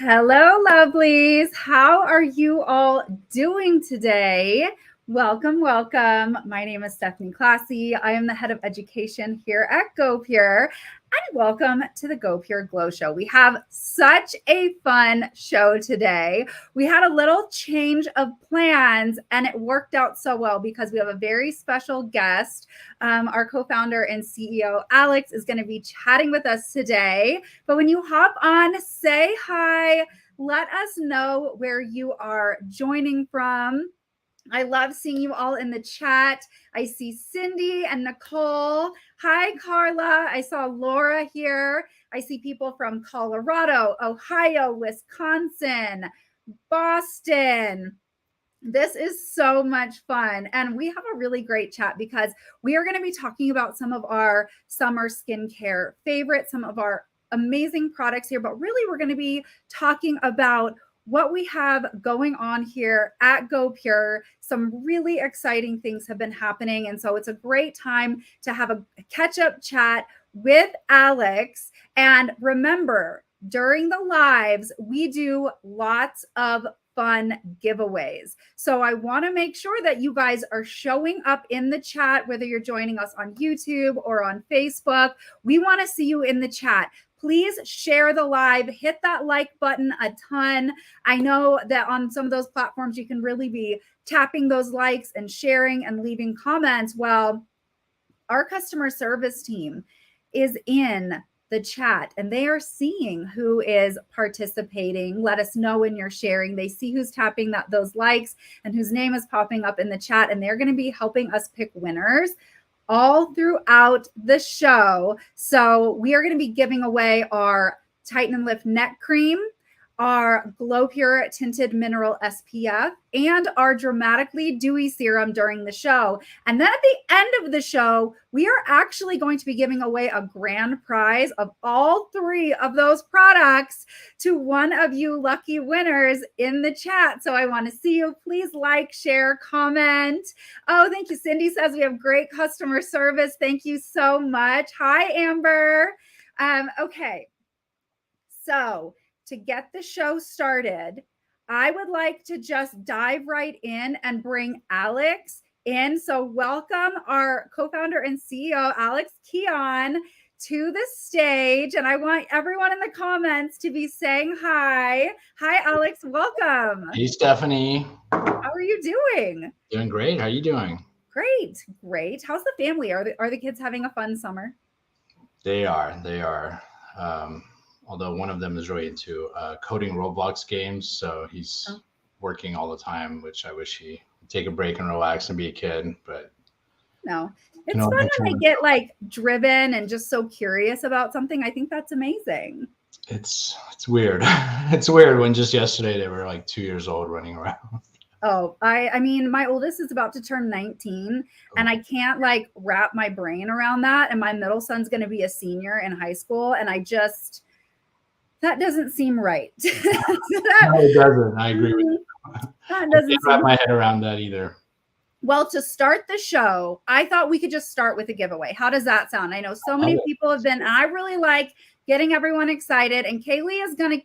Hello, lovelies. How are you all doing today? Welcome, welcome. My name is Stephanie Classy. I am the head of education here at GoPure, and welcome to the GoPure Glow Show. We have such a fun show today. We had a little change of plans, and it worked out so well because we have a very special guest. Our co-founder and CEO, Alex, is going to be chatting with us today. But when you hop on, say hi. Let us know where you are joining from. I love seeing you all in the chat. I see Cindy and Nicole. Hi, Carla. I saw Laura here. I see people from Colorado, Ohio, Wisconsin, Boston. This is so much fun. And we have a really great chat because we are going to be talking about some of our summer skincare favorites, some of our amazing products here. But really, we're going to be talking about what we have going on here at GoPure. Some really exciting things have been happening. And so it's a great time to have a catch-up chat with Alex. And remember, during the lives, we do lots of fun giveaways. So I want to make sure that you guys are showing up in the chat, whether you're joining us on YouTube or on Facebook. We want to see you in the chat. Please share the live, hit that like button a ton. I know that on some of those platforms, you can really be tapping those likes and sharing and leaving comments. Well, our customer service team is in the chat and they are seeing who is participating. Let us know when you're sharing. They see who's tapping those likes and whose name is popping up in the chat, and they're going to be helping us pick winners all throughout the show. So we are going to be giving away our Tighten and Lift Neck Cream, our Glow Pure Tinted Mineral SPF, and our Dramatically Dewy Serum during the show. And then at the end of the show, we are actually going to be giving away a grand prize of all three of those products to one of you lucky winners in the chat. So I want to see you. Please like, share, comment. Oh, thank you. Cindy says we have great customer service. Thank you so much. Hi, Amber. Okay. So to get the show started, I would like to just dive right in and bring Alex in. So welcome our co-founder and CEO, Alex Keon, to the stage. And I want everyone in the comments to be saying hi. Hi, Alex. Welcome. Hey, Stephanie. How are you doing? Doing great. How are you doing? Great. Great. How's the family? Are the kids having a fun summer? They are. Although one of them is really into coding Roblox games, so he's working all the time, which I wish he would take a break and relax and be a kid. But no, it's fun when they get like driven and just so curious about something. I think that's amazing. It's weird. It's weird when just yesterday they were like 2 years old running around. Oh, I mean, my oldest is about to turn 19 and I can't like wrap my brain around that. And my middle son's going to be a senior in high school. And that doesn't seem right. No, it doesn't. I agree with you. That doesn't I can't wrap my head around that either. Well, to start the show, I thought we could just start with a giveaway. How does that sound? I know so many people have been, and I really like getting everyone excited. And Kaylee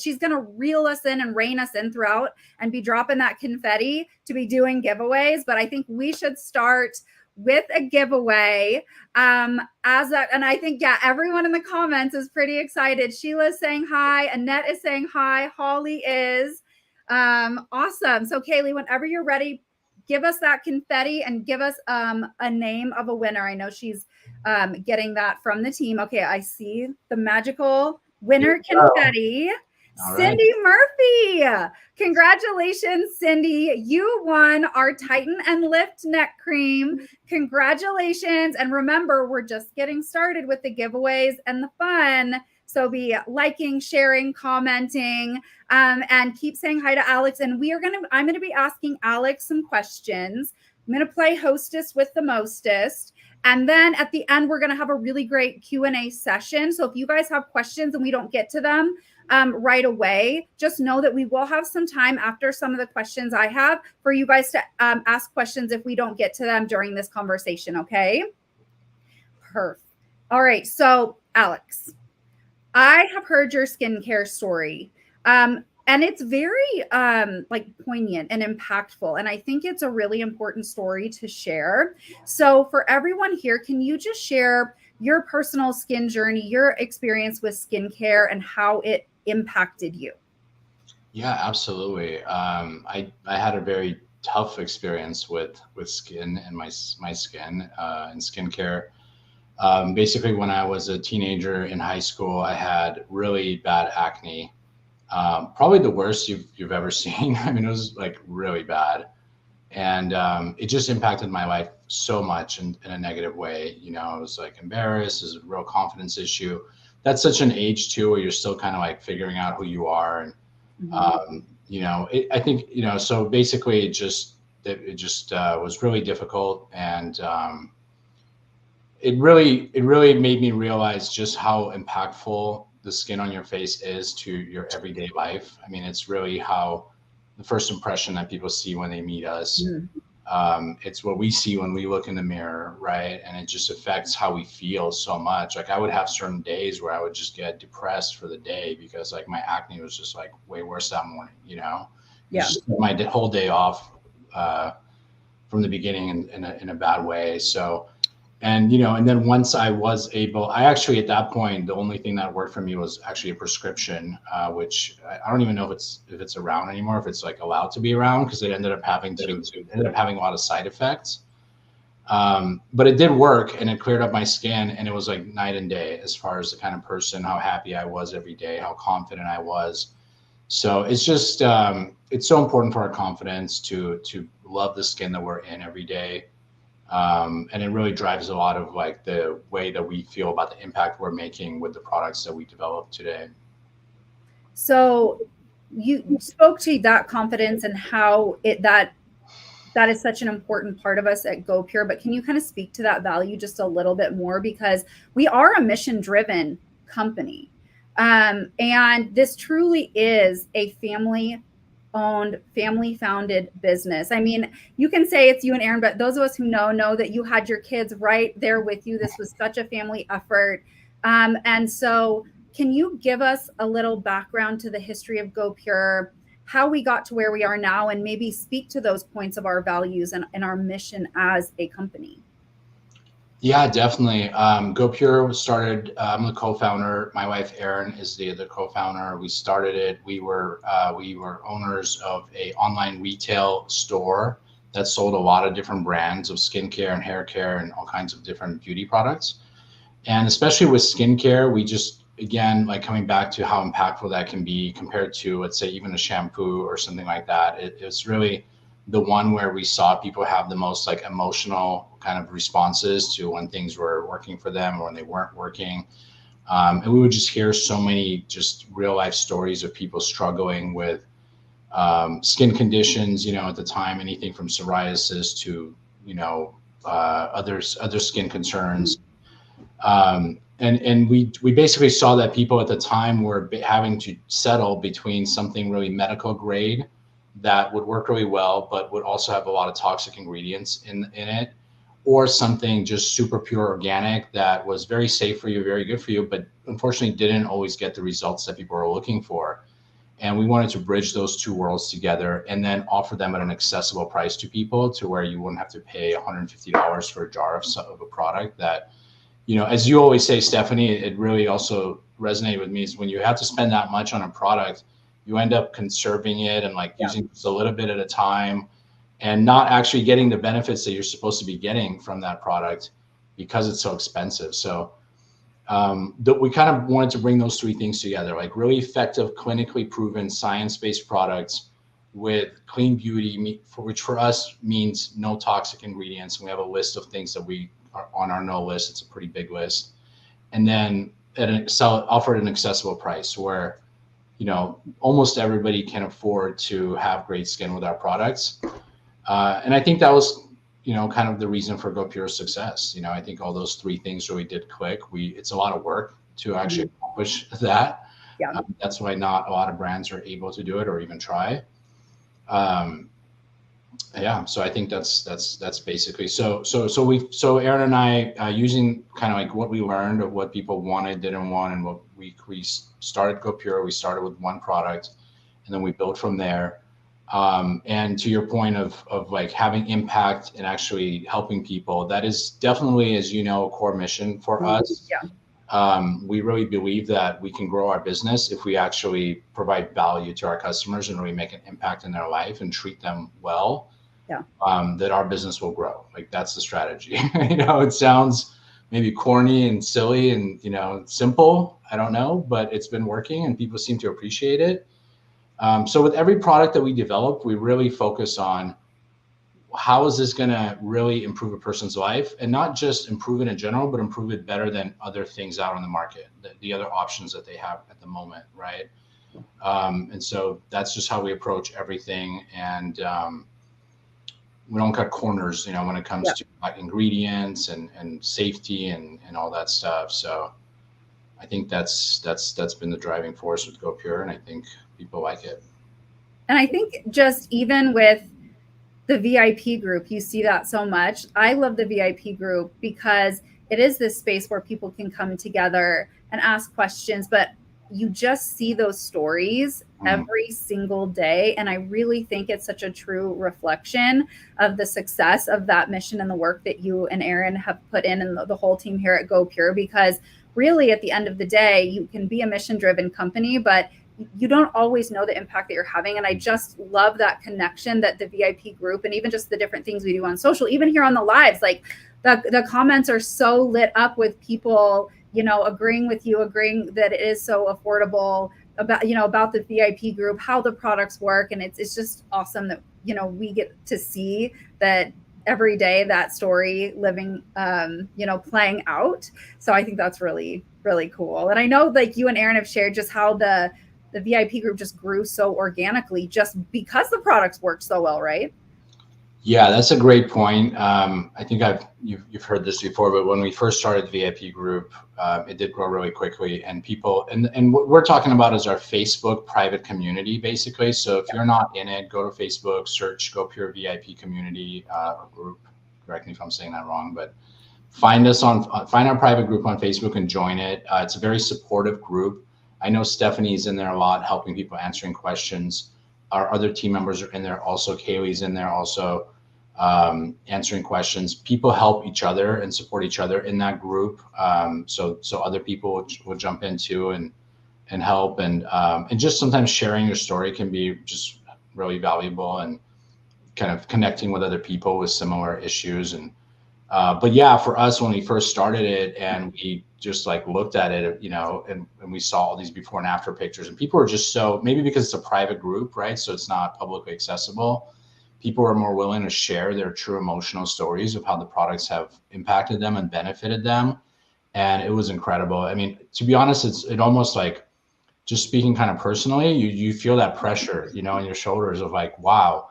she's gonna reel us in and rein us in throughout and be dropping that confetti to be doing giveaways. But I think we should start with a giveaway. And I think, yeah, everyone in the comments is pretty excited. Sheila's saying hi, Annette is saying hi, Holly is. Awesome. So Kaylee, whenever you're ready, give us that confetti and give us a name of a winner. I know she's getting that from the team. Okay, I see the magical winner confetti. Cindy Murphy. Congratulations, Cindy. You won our Tighten and Lift Neck Cream. Congratulations. And remember, we're just getting started with the giveaways and the fun. So be liking, sharing, commenting, and keep saying hi to Alex. And I'm going to be asking Alex some questions. I'm going to play hostess with the mostest. And then at the end, we're going to have a really great Q&A session. So if you guys have questions and we don't get to them right away, just know that we will have some time after some of the questions I have for you guys to ask questions if we don't get to them during this conversation, okay? Perfect. All right, so Alex, I have heard your skincare story. And it's very like poignant and impactful. And I think it's a really important story to share. So for everyone here, can you just share your personal skin journey, your experience with skincare and how it impacted you? Yeah, absolutely. I had a very tough experience with skin and my skin and skincare. Basically, when I was a teenager in high school, I had really bad acne. Probably the worst you've ever seen. I mean, it was like really bad, and it just impacted my life so much in a negative way. You know, I was like embarrassed. There's a real confidence issue. That's such an age too, where you're still kind of like figuring out who you are, and you know, I think, you know, so basically it just was really difficult, and it really made me realize just how impactful the skin on your face is to your everyday life. I mean, it's really how the first impression that people see when they meet us. Mm. It's what we see when we look in the mirror, right? And it just affects how we feel so much. Like I would have certain days where I would just get depressed for the day because like my acne was just like way worse that morning, you know? It Yeah. just set my whole day off from the beginning in a bad way. So, and you know, and then once I was able, I actually at that point the only thing that worked for me was actually a prescription, which I don't even know if it's around anymore, if it's like allowed to be around, because it ended up having a lot of side effects. But it did work, and it cleared up my skin, and it was like night and day as far as the kind of person, how happy I was every day, how confident I was. So it's just it's so important for our confidence to love the skin that we're in every day, and it really drives a lot of like the way that we feel about the impact we're making with the products that we develop today. So you spoke to that confidence and how that is such an important part of us at GoPure, but can you kind of speak to that value just a little bit more? Because we are a mission driven company. And this truly is a family owned, family founded business. I mean, you can say it's you and Aaron, but those of us who know that you had your kids right there with you. This was such a family effort. And so, can you give us a little background to the history of GoPure, how we got to where we are now, and maybe speak to those points of our values and our mission as a company? Yeah, definitely. GoPure was started. I'm the co-founder. My wife Erin is the other co-founder. We started it. We were owners of a online retail store that sold a lot of different brands of skincare and hair care and all kinds of different beauty products. And especially with skincare, we just, again, like coming back to how impactful that can be compared to, let's say, even a shampoo or something like that. It's really the one where we saw people have the most like emotional kind of responses to when things were working for them or when they weren't working. And we would just hear so many just real life stories of people struggling with skin conditions, you know, at the time, anything from psoriasis to, you know, other skin concerns. And we basically saw that people at the time were having to settle between something really medical grade that would work really well, but would also have a lot of toxic ingredients in it, or something just super pure organic that was very safe for you, very good for you, but unfortunately didn't always get the results that people were looking for. And we wanted to bridge those two worlds together and then offer them at an accessible price to people to where you wouldn't have to pay $150 for a jar of a product that, you know, as you always say, Stephanie, it really also resonated with me is when you have to spend that much on a product, you end up conserving it and like Yeah. using just a little bit at a time and not actually getting the benefits that you're supposed to be getting from that product because it's so expensive. So we kind of wanted to bring those three things together, like really effective, clinically proven, science-based products with clean beauty, which for us means no toxic ingredients. And we have a list of things that we are on our no list. It's a pretty big list. And then offered an accessible price where, you know, almost everybody can afford to have great skin with our products. And I think that was, you know, kind of the reason for GoPure's success. You know, I think all those three things really did click. It's a lot of work to actually accomplish that. Yeah. That's why not a lot of brands are able to do it or even try. Yeah, so I think that's basically so Aaron and I using kind of like what we learned of what people wanted, didn't want, and what we started GoPure. We started with one product. and then we build from there. And to your point of like having impact and actually helping people, that is definitely, as you know, a core mission for us. Yeah. We really believe that we can grow our business if we actually provide value to our customers and really make an impact in their life and treat them well. Yeah. That our business will grow. Like that's the strategy. It sounds maybe corny and silly and simple. I don't know, but it's been working and people seem to appreciate it. So with every product that we develop, we really focus on how is this going to really improve a person's life, and not just improve it in general, but improve it better than other things out on the market, the other options that they have at the moment, right? And so that's just how we approach everything. And we don't cut corners, when it comes to like ingredients and safety and all that stuff. So I think that's been the driving force with GoPure, and I think people like it. And I think just even with the VIP group, you see that so much. I love the VIP group because it is this space where people can come together and ask questions, but you just see those stories every single day. And I really think it's such a true reflection of the success of that mission and the work that you and Aaron have put in and the whole team here at GoPure, because really at the end of the day, you can be a mission-driven company, but you don't always know the impact that you're having. And I just love that connection that the VIP group, and even just the different things we do on social, even here on the lives, like the comments are so lit up with people, agreeing with you, agreeing that it is so affordable, about the VIP group, how the products work. And it's just awesome that, we get to see that every day, that story living, playing out. So I think that's really, really cool. And I know like you and Aaron have shared just how the VIP group just grew so organically just because the products worked so well, right? Yeah, that's a great point. I think you've heard this before, but when we first started the VIP group, it did grow really quickly, and people, and what we're talking about is our Facebook private community, basically. So if you're not in it, go to Facebook, search GoPure VIP community or group. Correct me if I'm saying that wrong, but find our private group on Facebook and join it. It's a very supportive group. I know Stephanie's in there a lot, helping people, answering questions. Our other team members are in there also. Kaylee's in there also, answering questions. People help each other and support each other in that group. So other people will jump into and help. And just sometimes sharing your story can be just really valuable, and kind of connecting with other people with similar issues. And but yeah, for us, when we first started it and we just like looked at it, and we saw all these before and after pictures, and people are just so, maybe because it's a private group, right? So it's not publicly accessible. People are more willing to share their true emotional stories of how the products have impacted them and benefited them. And it was incredible. I mean, to be honest, it almost like, just speaking kind of personally, you feel that pressure, on your shoulders of like, wow,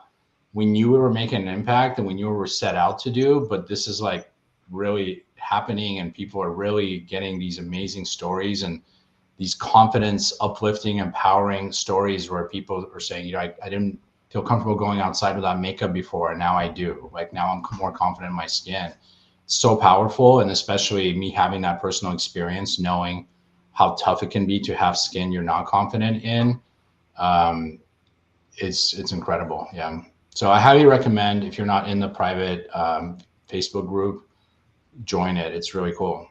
we knew we were making an impact and we knew we were set out to do, but this is like really happening, and people are really getting these amazing stories and these confidence, uplifting, empowering stories where people are saying, I didn't feel comfortable going outside without makeup before, and now I do. Like now I'm more confident in my skin. It's so powerful. And especially me having that personal experience, knowing how tough it can be to have skin you're not confident in. It's incredible. Yeah. So I highly recommend, if you're not in the private Facebook group, join it. It's really cool.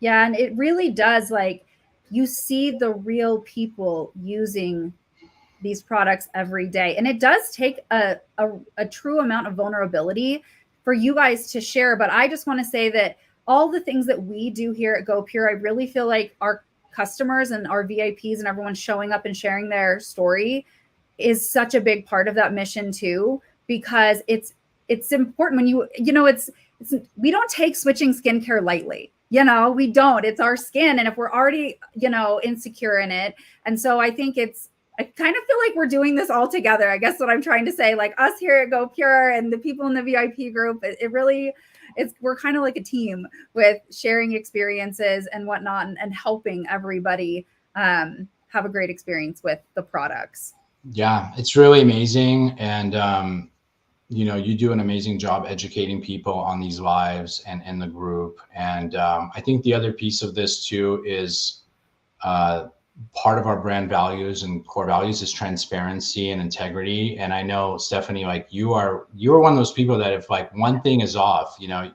Yeah. And it really does, like, you see the real people using these products every day. And it does take a true amount of vulnerability for you guys to share. But I just want to say that all the things that we do here at GoPure, I really feel like our customers and our VIPs and everyone showing up and sharing their story is such a big part of that mission too, because it's important when it's we don't take switching skincare lightly. We don't. It's our skin. And if we're already, insecure in it. And so I think I kind of feel like we're doing this all together. I guess what I'm trying to say, like us here at GoPure and the people in the VIP group, we're kind of like a team with sharing experiences and whatnot, and helping everybody have a great experience with the products. Yeah, it's really amazing. And, you do an amazing job educating people on these lives and in the group. And I think the other piece of this too is part of our brand values and core values is transparency and integrity. And I know, Stephanie, like you're one of those people that if like one thing is off, you know,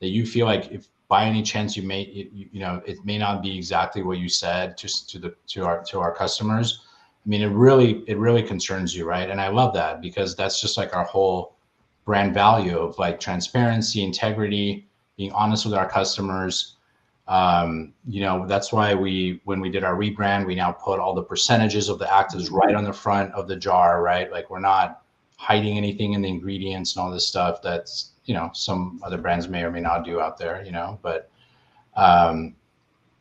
that you feel like if by any chance you know, it may not be exactly what you said to our customers. I mean, it really concerns you, right? And I love that because that's just like our whole brand value of like transparency, integrity, being honest with our customers. You know, that's why when we did our rebrand, we now put all the percentages of the actives right on the front of the jar, right? Like we're not hiding anything in the ingredients and all this stuff that's, you know, some other brands may or may not do out there, you know, but,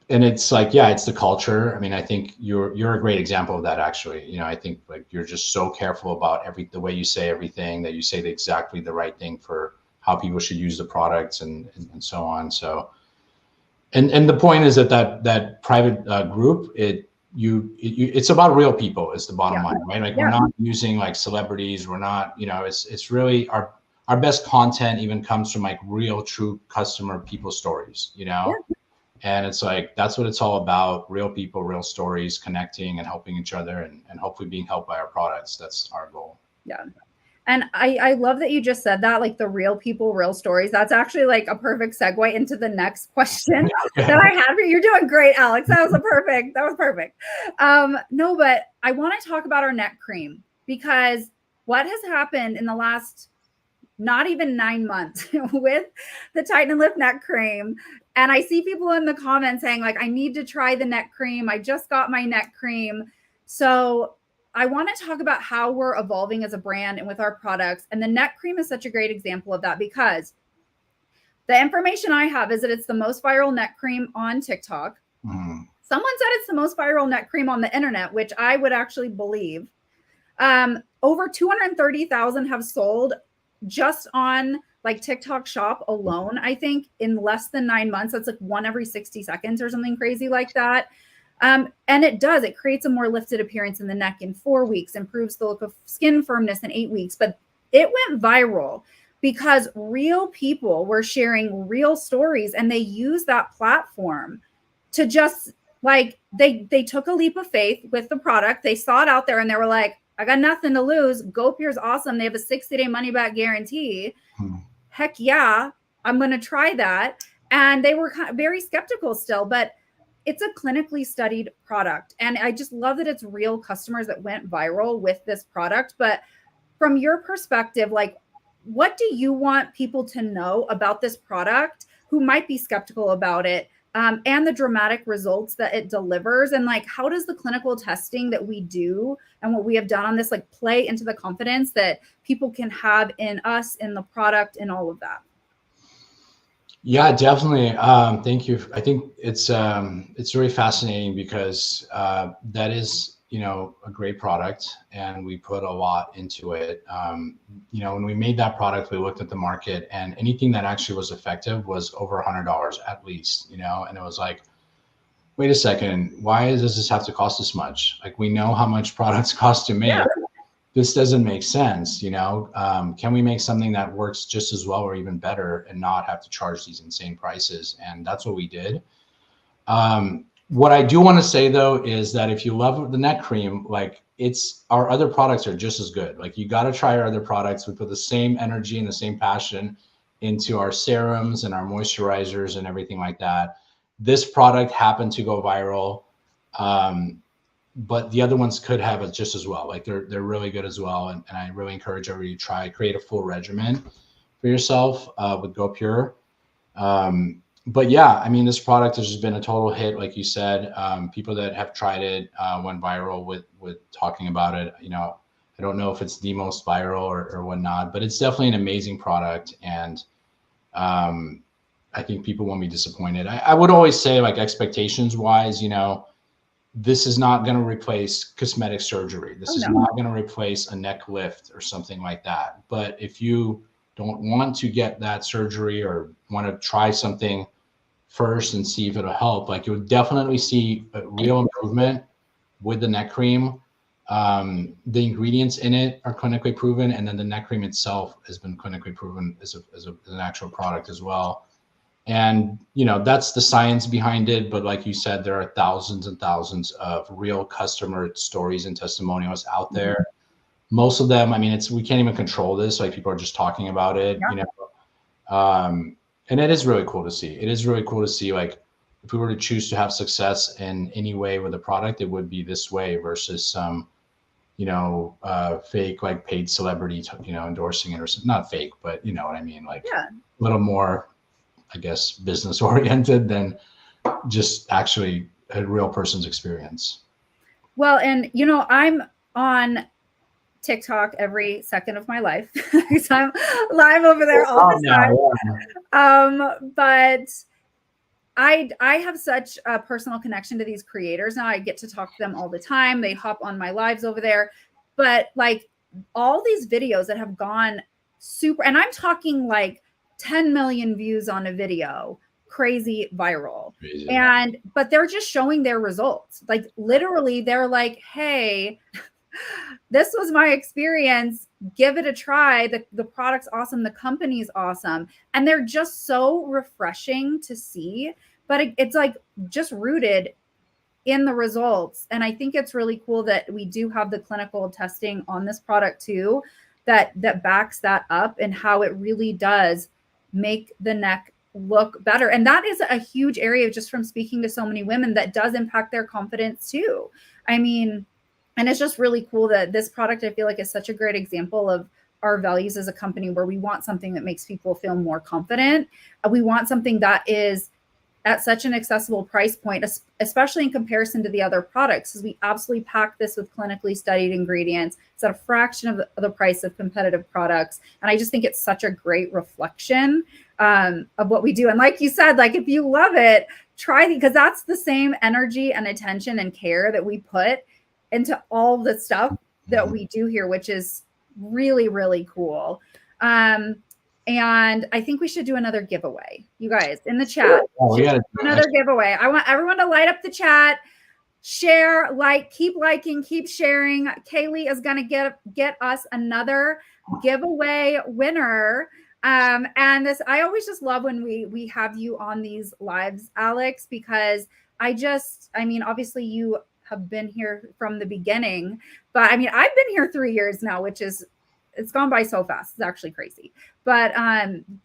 and it's like, yeah, it's the culture. I mean, I think you're a great example of that, actually. You know, I think like you're just so careful about the way you say everything, that you say exactly the right thing for how people should use the products and so on. So, and the point is that private group, it's about real people is the bottom line, right? Like we're not using like celebrities. We're not, you know, it's really our best content even comes from like real, true customer people stories, you know? And it's like, that's what it's all about. Real people, real stories, connecting and helping each other and hopefully being helped by our products. That's our goal. Yeah. And I love that you just said that, like the real people, real stories. That's actually like a perfect segue into the next question that I had for you. You're doing great, Alex. That was perfect. No, but I want to talk about our neck cream, because what has happened in the last not even 9 months with the Tighten and Lift neck cream. And I see people in the comments saying like, I need to try the neck cream. I just got my neck cream. So I want to talk about how we're evolving as a brand and with our products. And the neck cream is such a great example of that, because the information I have is that it's the most viral neck cream on TikTok. Someone said it's the most viral neck cream on the internet, which I would actually believe. Over 230,000 have sold just on like TikTok shop alone, I think, in less than 9 months. That's like one every 60 seconds or something crazy like that. And it creates a more lifted appearance in the neck in 4 weeks, improves the look of skin firmness in 8 weeks. But it went viral because real people were sharing real stories, and they used that platform to just like, they took a leap of faith with the product. They saw it out there and they were like, I got nothing to lose. GoPure's awesome. They have a 60-day money back guarantee. Heck yeah, I'm going to try that. And they were very skeptical still, but it's a clinically studied product. And I just love that it's real customers that went viral with this product. But from your perspective, like, what do you want people to know about this product who might be skeptical about it, and the dramatic results that it delivers? And like, how does the clinical testing that we do and what we have done on this like play into the confidence that people can have in us, in the product, and all of that? Yeah, definitely. Thank you. I think it's really fascinating because that is, you know, a great product, and we put a lot into it. You know, when we made that product, we looked at the market, and anything that actually was effective was over $100 at least, you know, and it was like, wait a second, why does this have to cost this much? Like, we know how much products cost to make. This doesn't make sense, you know. Can we make something that works just as well or even better and not have to charge these insane prices? And that's what we did. What I do want to say though is that if you love the neck cream, like, our other products are just as good. Like, you got to try our other products. We put the same energy and the same passion into our serums and our moisturizers and everything like that. This product happened to go viral. But the other ones could have it just as well. Like, they're really good as well. And I really encourage everybody to create a full regimen for yourself with GoPure. But yeah, I mean, this product has just been a total hit. Like you said, people that have tried it went viral with talking about it. You know, I don't know if it's the most viral or whatnot, but it's definitely an amazing product. And I think people won't be disappointed. I would always say, like, expectations wise, you know, this is not going to replace cosmetic surgery. This is not going to replace a neck lift or something like that. But if you don't want to get that surgery or want to try something first and see if it'll help, like, you'll definitely see a real improvement with the neck cream. The ingredients in it are clinically proven, and then the neck cream itself has been clinically proven as an actual product as well. And, that's the science behind it. But like you said, there are thousands and thousands of real customer stories and testimonials out there. Most of them, I mean, we can't even control this. Like, people are just talking about it, and it is really cool to see. It is really cool to see, like, if we were to choose to have success in any way with a product, it would be this way versus some, fake, like, paid celebrity, endorsing it, or something. Not fake, but you know what I mean? Like, a little more, I guess, business oriented than just actually a real person's experience. Well, and I'm on TikTok every second of my life because I'm live over there all the time. But I have such a personal connection to these creators now. I get to talk to them all the time. They hop on my lives over there. But like all these videos that have gone super, and I'm talking like 10 million views on a video, crazy viral. But they're just showing their results. Like literally they're like, hey, this was my experience. Give it a try. The product's awesome. The company's awesome. And they're just so refreshing to see, but it's like just rooted in the results. And I think it's really cool that we do have the clinical testing on this product too, that backs that up and how it really does make the neck look better. And that is a huge area, just from speaking to so many women, that does impact their confidence too. I mean, and it's just really cool that this product, I feel like, is such a great example of our values as a company, where we want something that makes people feel more confident. We want something that is at such an accessible price point, especially in comparison to the other products, because we absolutely pack this with clinically studied ingredients. It's at a fraction of the price of competitive products. And I just think it's such a great reflection of what we do. And like you said, like, if you love it, try it, because that's the same energy and attention and care that we put into all the stuff that we do here, which is really, really cool. And I think we should do another giveaway, you guys, in the chat. Another giveaway. I want everyone to light up the chat, share, keep liking, keep sharing. Kaylee is going to get us another giveaway winner. And this, I always just love when we have you on these lives, Alex, because I mean, obviously you have been here from the beginning, but I mean, I've been here 3 years now, which is, it's gone by so fast. It's actually crazy. But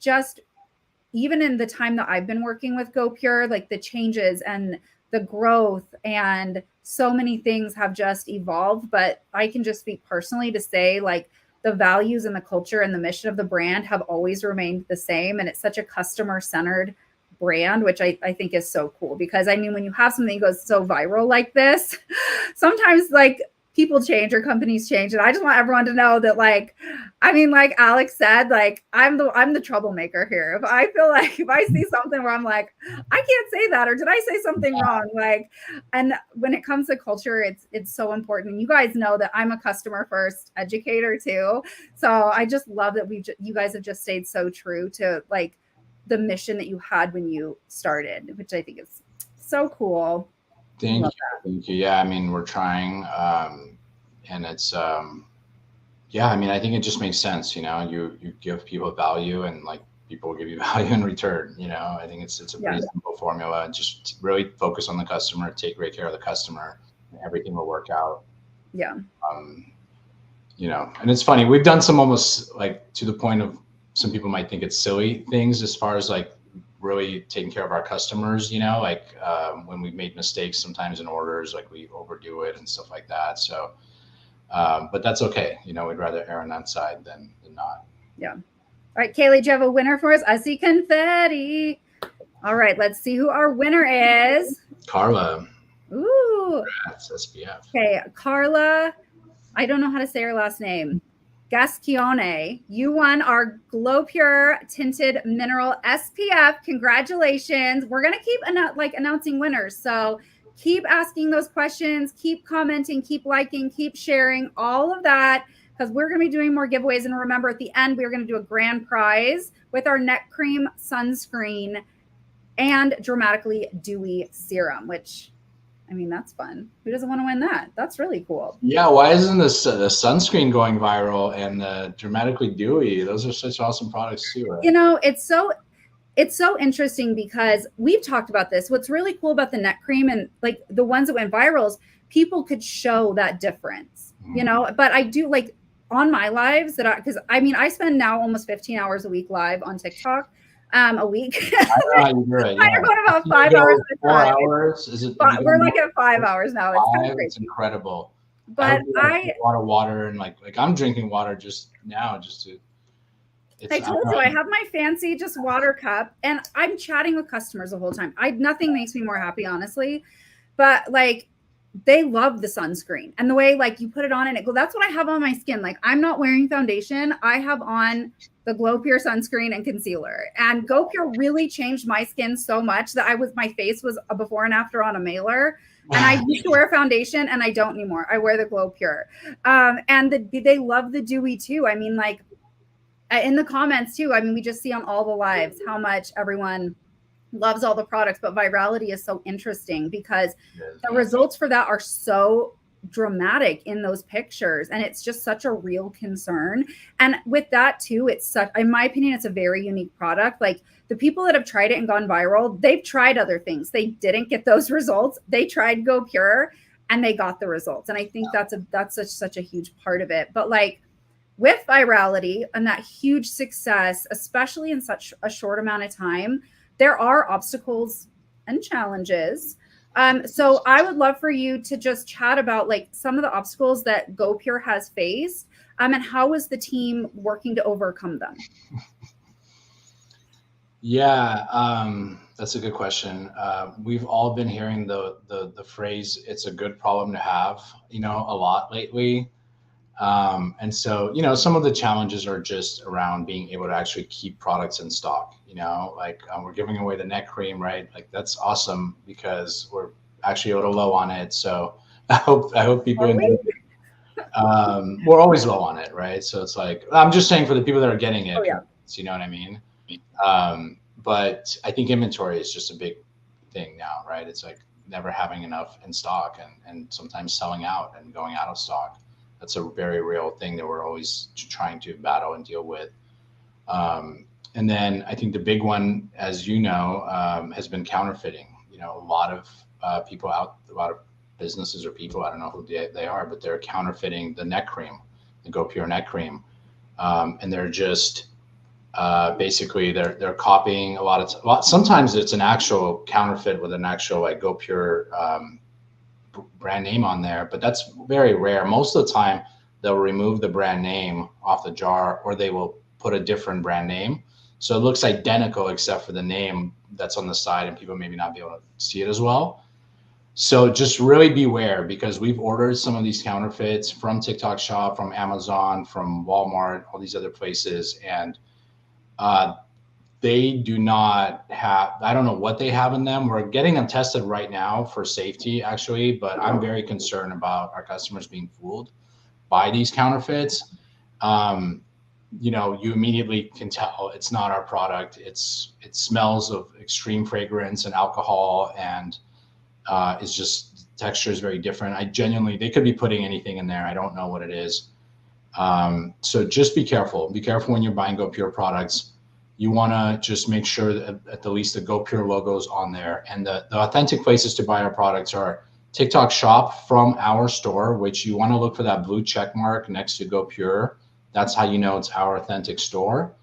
just even in the time that I've been working with GoPure, like the changes and the growth and so many things have just evolved. But I can just speak personally to say, like, the values and the culture and the mission of the brand have always remained the same. And it's such a customer-centered brand, which I think is so cool, because I mean, when you have something that goes so viral like this, sometimes like people change or companies change. And I just want everyone to know that, like, I mean, like Alex said, like, I'm the troublemaker here. If I feel like, if I see something where I'm like, I can't say that, or did I say something wrong? Like, and when it comes to culture, it's so important. And you guys know that I'm a customer first educator too. So I just love that you guys have just stayed so true to like the mission that you had when you started, which I think is so cool. Thank you. Yeah, I mean, we're trying, and it's, yeah, I mean, I think it just makes sense. You give people value, and like people give you value in return. I think it's a pretty simple formula. Just really focus on the customer, take great care of the customer, and everything will work out. Yeah. And it's funny, we've done some almost like, to the point of, some people might think it's silly things, as far as like really taking care of our customers, like when we've made mistakes sometimes in orders, like we overdo it and stuff like that. So, but that's okay. We'd rather err on that side than not. Yeah. All right, Kaylee, do you have a winner for us? I see confetti. All right, let's see who our winner is. Carla. Ooh. That's SPF. Okay, Carla. I don't know how to say her last name. Gascione, you won our GloPure Tinted Mineral SPF. Congratulations. We're going to keep announcing winners. So keep asking those questions, keep commenting, keep liking, keep sharing, all of that, because we're going to be doing more giveaways. And remember, at the end, we're going to do a grand prize with our neck cream, sunscreen, and dramatically dewy serum, which, I mean, that's fun. Who doesn't want to win that? That's really cool. Yeah, why isn't the sunscreen going viral, and the dramatically dewy? Those are such awesome products too. Right? it's so interesting because we've talked about this. What's really cool about the neck cream and like the ones that went viral is people could show that difference, you know, but I do like on my lives that because I mean, I spend now almost 15 hours a week live on TikTok a week. I don't know how you do it. Kind of going about You 5 go hours at a 4 time. hours? Is it? But we're like at 5 hours now. It's kind of crazy. It's incredible. But I hope you a lot of water and like I'm drinking water just now just to. I told you I have my fancy just water cup and I'm chatting with customers the whole time. Nothing makes me more happy, honestly. But like they love the sunscreen and the way like you put it on and that's what I have on my skin. Like I'm not wearing foundation. I have on the Glow Pure sunscreen and concealer. And Go Pure really changed my skin so much that my face was a before and after on a mailer. And I used to wear foundation and I don't anymore. I wear the Glow Pure. And they love the dewy too. I mean, like in the comments too. I mean, we just see on all the lives how much everyone loves all the products, but virality is so interesting because the results for that are so dramatic in those pictures. And it's just such a real concern. And with that too, in my opinion, it's a very unique product. Like the people that have tried it and gone viral, they've tried other things. They didn't get those results. They tried Go Pure and they got the results. And I think that's such a huge part of it. But like, with virality and that huge success, especially in such a short amount of time, there are obstacles and challenges. So I would love for you to just chat about like some of the obstacles that Go Pure has faced, and how is the team working to overcome them? Yeah, that's a good question. We've all been hearing the phrase "it's a good problem to have," a lot lately. And so, some of the challenges are just around being able to actually keep products in stock, like we're giving away the neck cream, right? Like that's awesome because we're actually a little low on it. So I hope people, we're always low on it, right? So it's like, I'm just saying for the people that are getting it, you know what I mean? But I think inventory is just a big thing now, right? It's like never having enough in stock and sometimes selling out and going out of stock. That's a very real thing that we're always trying to battle and deal with. And then I think the big one, as you know, has been counterfeiting. A lot of people a lot of businesses or people, I don't know who they are, but they're counterfeiting the neck cream, the Go Pure neck cream. And they're just basically they're copying a lot. Sometimes it's an actual counterfeit with an actual like Go Pure brand name on there, but that's very rare. Most of the time they'll remove the brand name off the jar or they will put a different brand name. So it looks identical except for the name that's on the side and people maybe not be able to see it as well. So just really beware because we've ordered some of these counterfeits from TikTok Shop, from Amazon, from Walmart, all these other places. And they do not have, I don't know what they have in them. We're getting them tested right now for safety, actually, but I'm very concerned about our customers being fooled by these counterfeits. You immediately can tell it's not our product. It smells of extreme fragrance and alcohol, and it's just texture is very different. They could be putting anything in there. I don't know what it is. So just be careful. Be careful when you're buying Go Pure products. You want to just make sure that at the least the Go Pure logo is on there. And the authentic places to buy our products are TikTok Shop from our store, which you want to look for that blue check mark next to Go Pure. That's how you know it's our authentic store.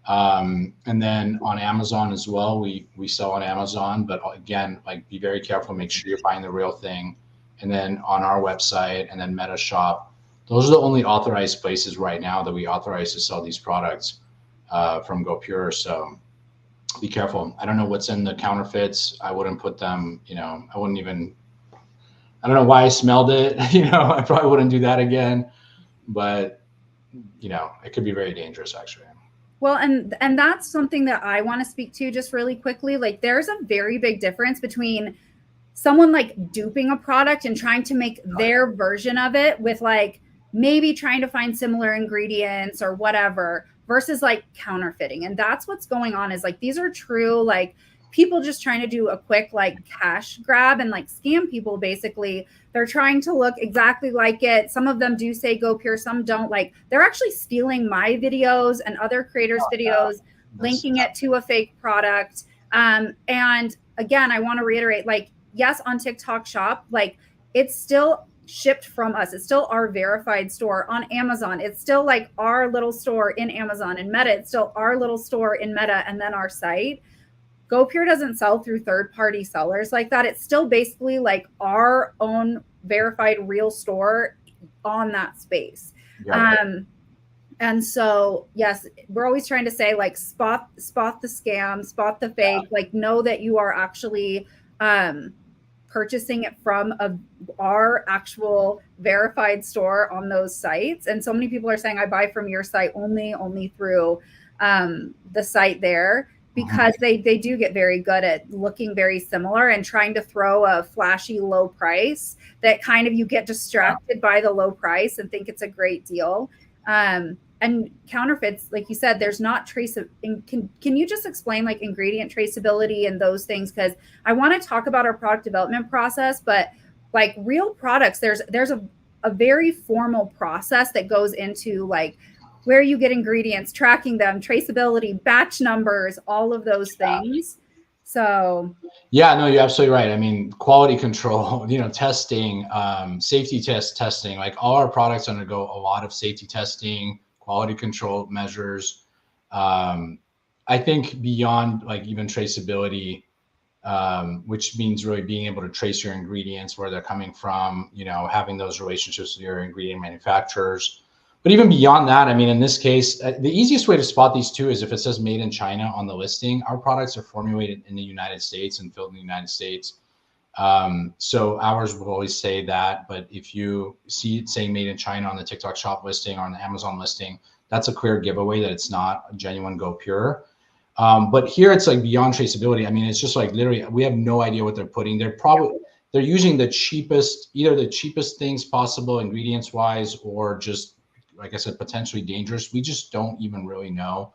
And then on Amazon as well, we sell on Amazon. But again, like be very careful, make sure you're buying the real thing. And then on our website and then Meta Shop, those are the only authorized places right now that we authorize to sell these products. From Go Pure. So be careful. I don't know what's in the counterfeits. I wouldn't put them, I don't know why I smelled it. I probably wouldn't do that again, but it could be very dangerous actually. Well, and that's something that I want to speak to just really quickly. Like there's a very big difference between someone like duping a product and trying to make their version of it with like maybe trying to find similar ingredients or whatever versus like counterfeiting. And that's what's going on is like, these are true, like people just trying to do a quick like cash grab and like scam people. Basically, they're trying to look exactly like it. Some of them do say Go Pure, some don't. Like they're actually stealing my videos and other creators' videos, linking it to a fake product. And again, I want to reiterate, like, yes, on TikTok Shop, like, it's still shipped from us. It's still our verified store. On Amazon, it's still like our little store in Amazon. And Meta, it's still our little store in Meta, and then our site. GoPure doesn't sell through third-party sellers like that. It's still basically like our own verified real store on that space. Yeah. And so, yes, we're always trying to say, like, spot the scam, spot the fake, like, know that you are actually purchasing it from our actual verified store on those sites. And so many people are saying, I buy from your site only through the site there, because they do get very good at looking very similar and trying to throw a flashy low price that kind of you get distracted by the low price and think it's a great deal. And counterfeits, like you said, there's not can you just explain like ingredient traceability and those things? Because I want to talk about our product development process, but like real products, there's a very formal process that goes into like where you get ingredients, tracking them, traceability, batch numbers, all of those things. So yeah, no, you're absolutely right. I mean, quality control, testing, safety testing, like all our products undergo a lot of safety testing, quality control measures. I think beyond like even traceability, which means really being able to trace your ingredients, where they're coming from, having those relationships with your ingredient manufacturers. But even beyond that, I mean, in this case, the easiest way to spot these two is if it says made in China on the listing. Our products are formulated in the United States and filled in the United States. So ours will always say that. But if you see it saying made in China on the TikTok Shop listing or on the Amazon listing, that's a clear giveaway that it's not a genuine GoPure. But here it's like beyond traceability. I mean, it's just like literally, we have no idea what they're putting. They're using the cheapest, either the cheapest things possible ingredients wise, or just, like I said, potentially dangerous. We just don't even really know.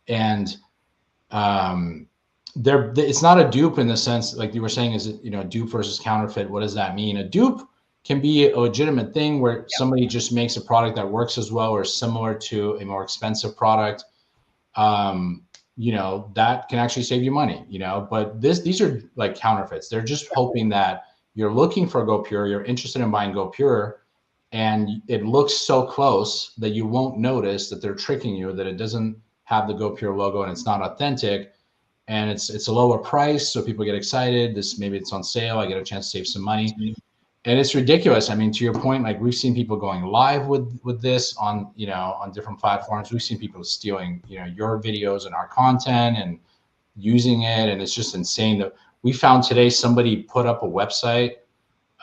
It's not a dupe in the sense, like you were saying, is it, dupe versus counterfeit? What does that mean? A dupe can be a legitimate thing where somebody just makes a product that works as well or similar to a more expensive product. That can actually save you money, but these are like counterfeits. They're just hoping that you're looking for GoPure, you're interested in buying GoPure, and it looks so close that you won't notice that they're tricking you, that it doesn't have the GoPure logo and it's not authentic, and it's a lower price, so people get excited. Maybe it's on sale, I get a chance to save some money, and it's ridiculous. I mean, to your point, like we've seen people going live with this on on different platforms. We've seen people stealing your videos and our content and using it, and it's just insane. That we found today somebody put up a website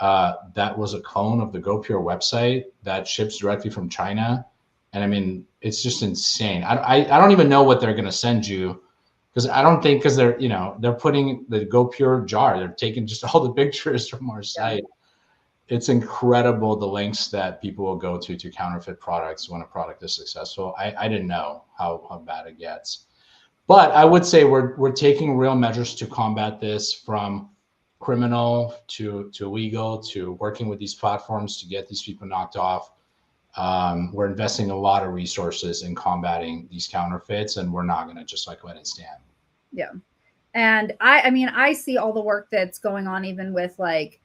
that was a clone of the GoPure website that ships directly from China. And I mean, it's just insane. I don't even know what they're going to send you, because they're putting the GoPure jar. They're taking just all the pictures from our site. It's incredible the lengths that people will go to counterfeit products when a product is successful. I didn't know how bad it gets. But I would say we're taking real measures to combat this, from criminal to legal, to working with these platforms to get these people knocked off. We're investing a lot of resources in combating these counterfeits, and we're not going to just like let it stand. Yeah. And I mean, I see all the work that's going on, even with like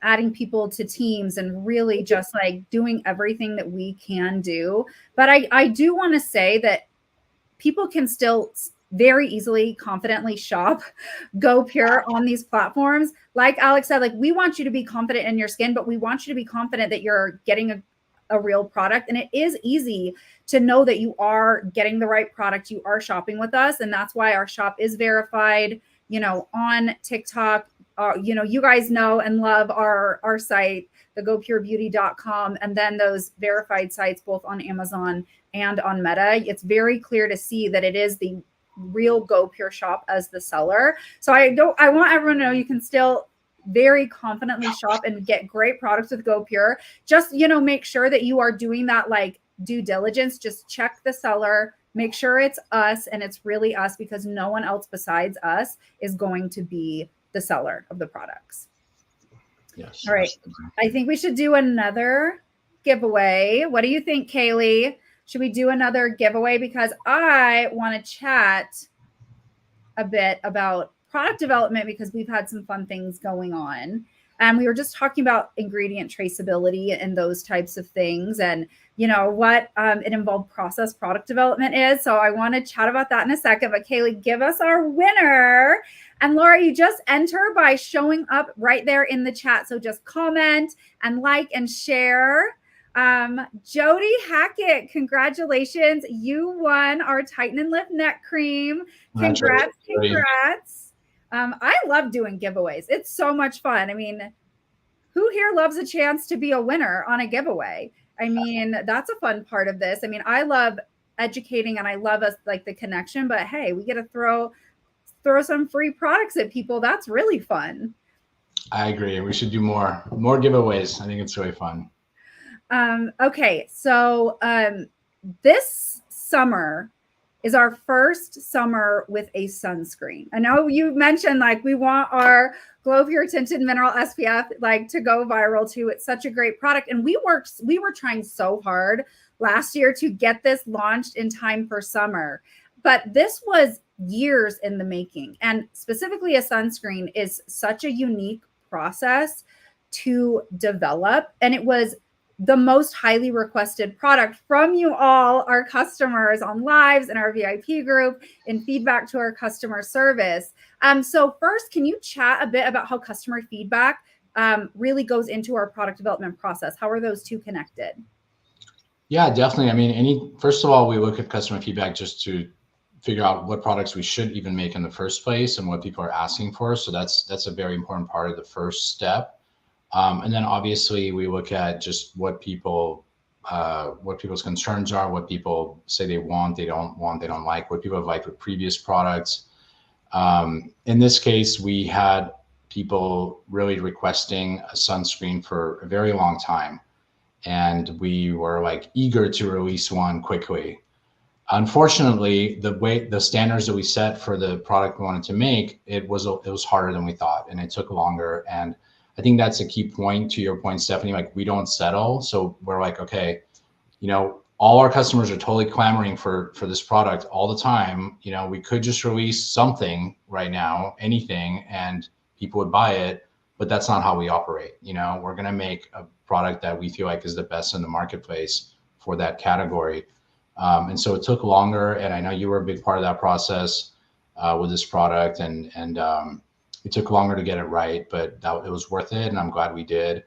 adding people to teams and really just like doing everything that we can do. But I do want to say that people can still very easily, confidently shop GoPure on these platforms. Like Alex said, like we want you to be confident in your skin, but we want you to be confident that you're getting a real product. And it is easy to know that you are getting the right product. You are shopping with us. And that's why our shop is verified, on TikTok. You guys know and love our site, the gopurebeauty.com, and then those verified sites both on Amazon and on Meta. It's very clear to see that it is the real GoPure shop as the seller. So I want everyone to know you can still very confidently shop and get great products with GoPure. Just, make sure that you are doing that like due diligence. Just check the seller, make sure it's us and it's really us, because no one else besides us is going to be the seller of the products. Yes. All right. I think we should do another giveaway. What do you think, Kaylee? should we do another giveaway? Because I want to chat a bit about product development because we've had some fun things going on. And we were just talking about ingredient traceability and those types of things, and what it involved process product development is. So I want to chat about that in a second. But Kaylee, give us our winner. And Laura, you just enter by showing up right there in the chat. So just comment and like and share. Jody Hackett, congratulations. You won our Tighten and Lift Neck Cream. Congrats. I love doing giveaways. It's so much fun. I mean, who here loves a chance to be a winner on a giveaway? I mean, that's a fun part of this. I mean, I love educating and I love us like the connection, but hey, we get to throw some free products at people. That's really fun. I agree. We should do more giveaways. I think it's really fun. Okay. So, this summer is our first summer with a sunscreen. I know you mentioned like we want our Glow Pure Tinted Mineral SPF like to go viral too. It's such a great product. And we were trying so hard last year to get this launched in time for summer. But this was years in the making. And specifically a sunscreen is such a unique process to develop. And it was the most highly requested product from you all, our customers on lives in our VIP group, in feedback to our customer service. So first, can you chat a bit about how customer feedback really goes into our product development process? How are those two connected? Yeah, definitely. I mean, first of all, we look at customer feedback just to figure out what products we should even make in the first place and what people are asking for. So that's a very important part of the first step. And then obviously we look at just what people's concerns are, what people say they want, they don't like, what people have liked with previous products. In this case, we had people really requesting a sunscreen for a very long time. And we were like eager to release one quickly. Unfortunately, the standards that we set for the product we wanted to make, it was harder than we thought, and it took longer. And I think that's a key point to your point, Stephanie. Like, we don't settle, so we're like, okay, all our customers are totally clamoring for this product all the time. We could just release something right now, anything, and people would buy it, but that's not how we operate. We're gonna make a product that we feel like is the best in the marketplace for that category. And so it took longer, and I know you were a big part of that process with this product, and it took longer to get it right, but it was worth it, and I'm glad we did.